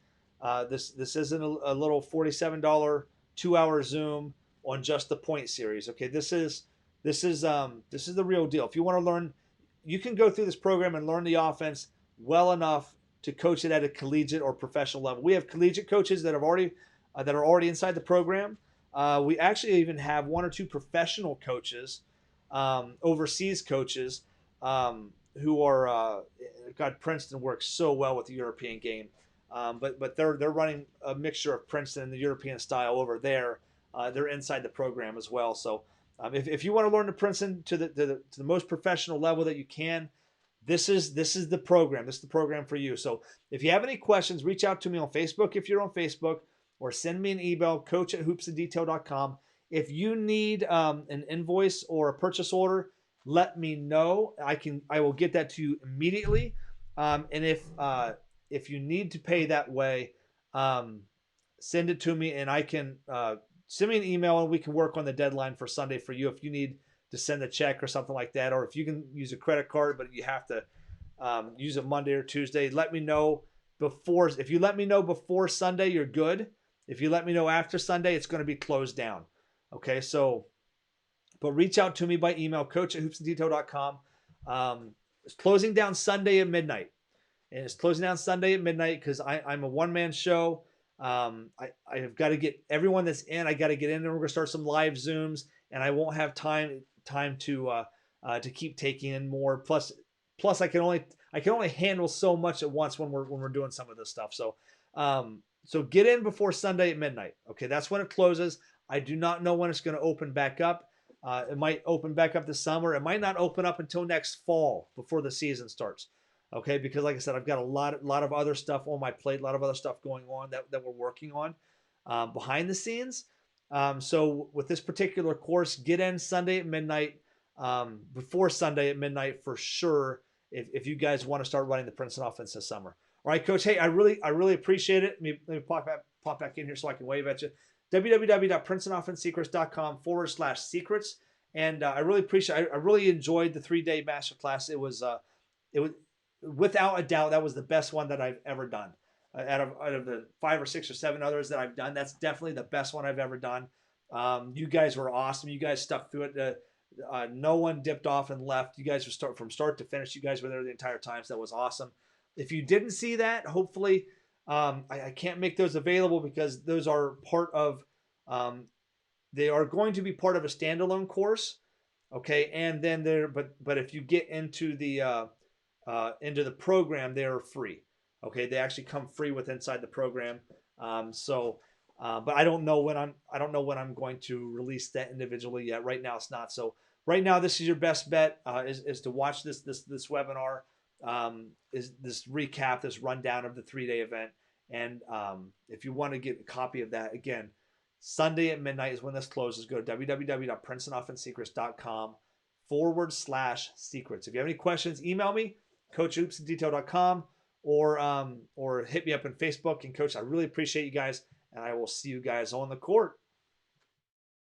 this isn't a little $47 2-hour Zoom on just the point series. Okay, this is this is the real deal. If you want to learn, you can go through this program and learn the offense well enough to coach it at a collegiate or professional level. We have collegiate coaches that are already inside the program. We actually even have one or two professional coaches, overseas coaches, who are God. Princeton works so well with the European game, but they're running a mixture of Princeton and the European style over there. They're inside the program as well. So if you want to learn the Princeton to the most professional level that you can, this is the program. This is the program for you. So if you have any questions, reach out to me on Facebook if you're on Facebook, or send me an email, coach@hoopsanddetail.com. If you need an invoice or a purchase order, let me know. I will get that to you immediately. And if you need to pay that way, send it to me, and I can send me an email, and we can work on the deadline for Sunday for you if you need to send a check or something like that, or if you can use a credit card, but you have to use it Monday or Tuesday. Let me know before. If you let me know before Sunday, you're good. If you let me know after Sunday, it's going to be closed down. Okay, so, but reach out to me by email, coach@hoopsanddetail.com. It's closing down Sunday at midnight. And it's closing down Sunday at midnight because I'm a one-man show. I've got to get everyone that's in. I got to get in there. We're going to start some live Zooms, and I won't have time to keep taking in more. Plus I can only handle so much at once when we're doing some of this stuff. So get in before Sunday at midnight. Okay, that's when it closes. I do not know when it's going to open back up. It might open back up this summer. It might not open up until next fall before the season starts. Okay, because like I said, I've got a lot of other stuff on my plate, a lot of other stuff going on that we're working on behind the scenes. So with this particular course, get in Sunday at midnight, before Sunday at midnight for sure. If you guys want to start running the Princeton offense this summer. All right, Coach. Hey, I really appreciate it. Let me pop back in here so I can wave at you. www.princetonoffensesecrets.com/secrets. And I really appreciate. I really enjoyed the 3-day masterclass. It was without a doubt, that was the best one that I've ever done. Out of the 5 or 6 or 7 others that I've done, that's definitely the best one I've ever done. You guys were awesome. You guys stuck through it. No one dipped off and left. You guys were from start to finish. You guys were there the entire time, so that was awesome. If you didn't see that, hopefully, I can't make those available because those are part of, they are going to be part of a standalone course. Okay, and then but if you get into the program, they are free. Okay, they actually come free with inside the program. But I don't know when I'm going to release that individually yet. Right now, it's not. So right now, this is your best bet is to watch this webinar, is this recap, this rundown of the 3-day event. And if you want to get a copy of that, again, Sunday at midnight is when this closes. Go to www.princetonoffensesecrets.com/secrets. If you have any questions, email me, coach@hoopsanddetail.com, or hit me up on Facebook. And Coach, I really appreciate you guys, and I will see you guys on the court.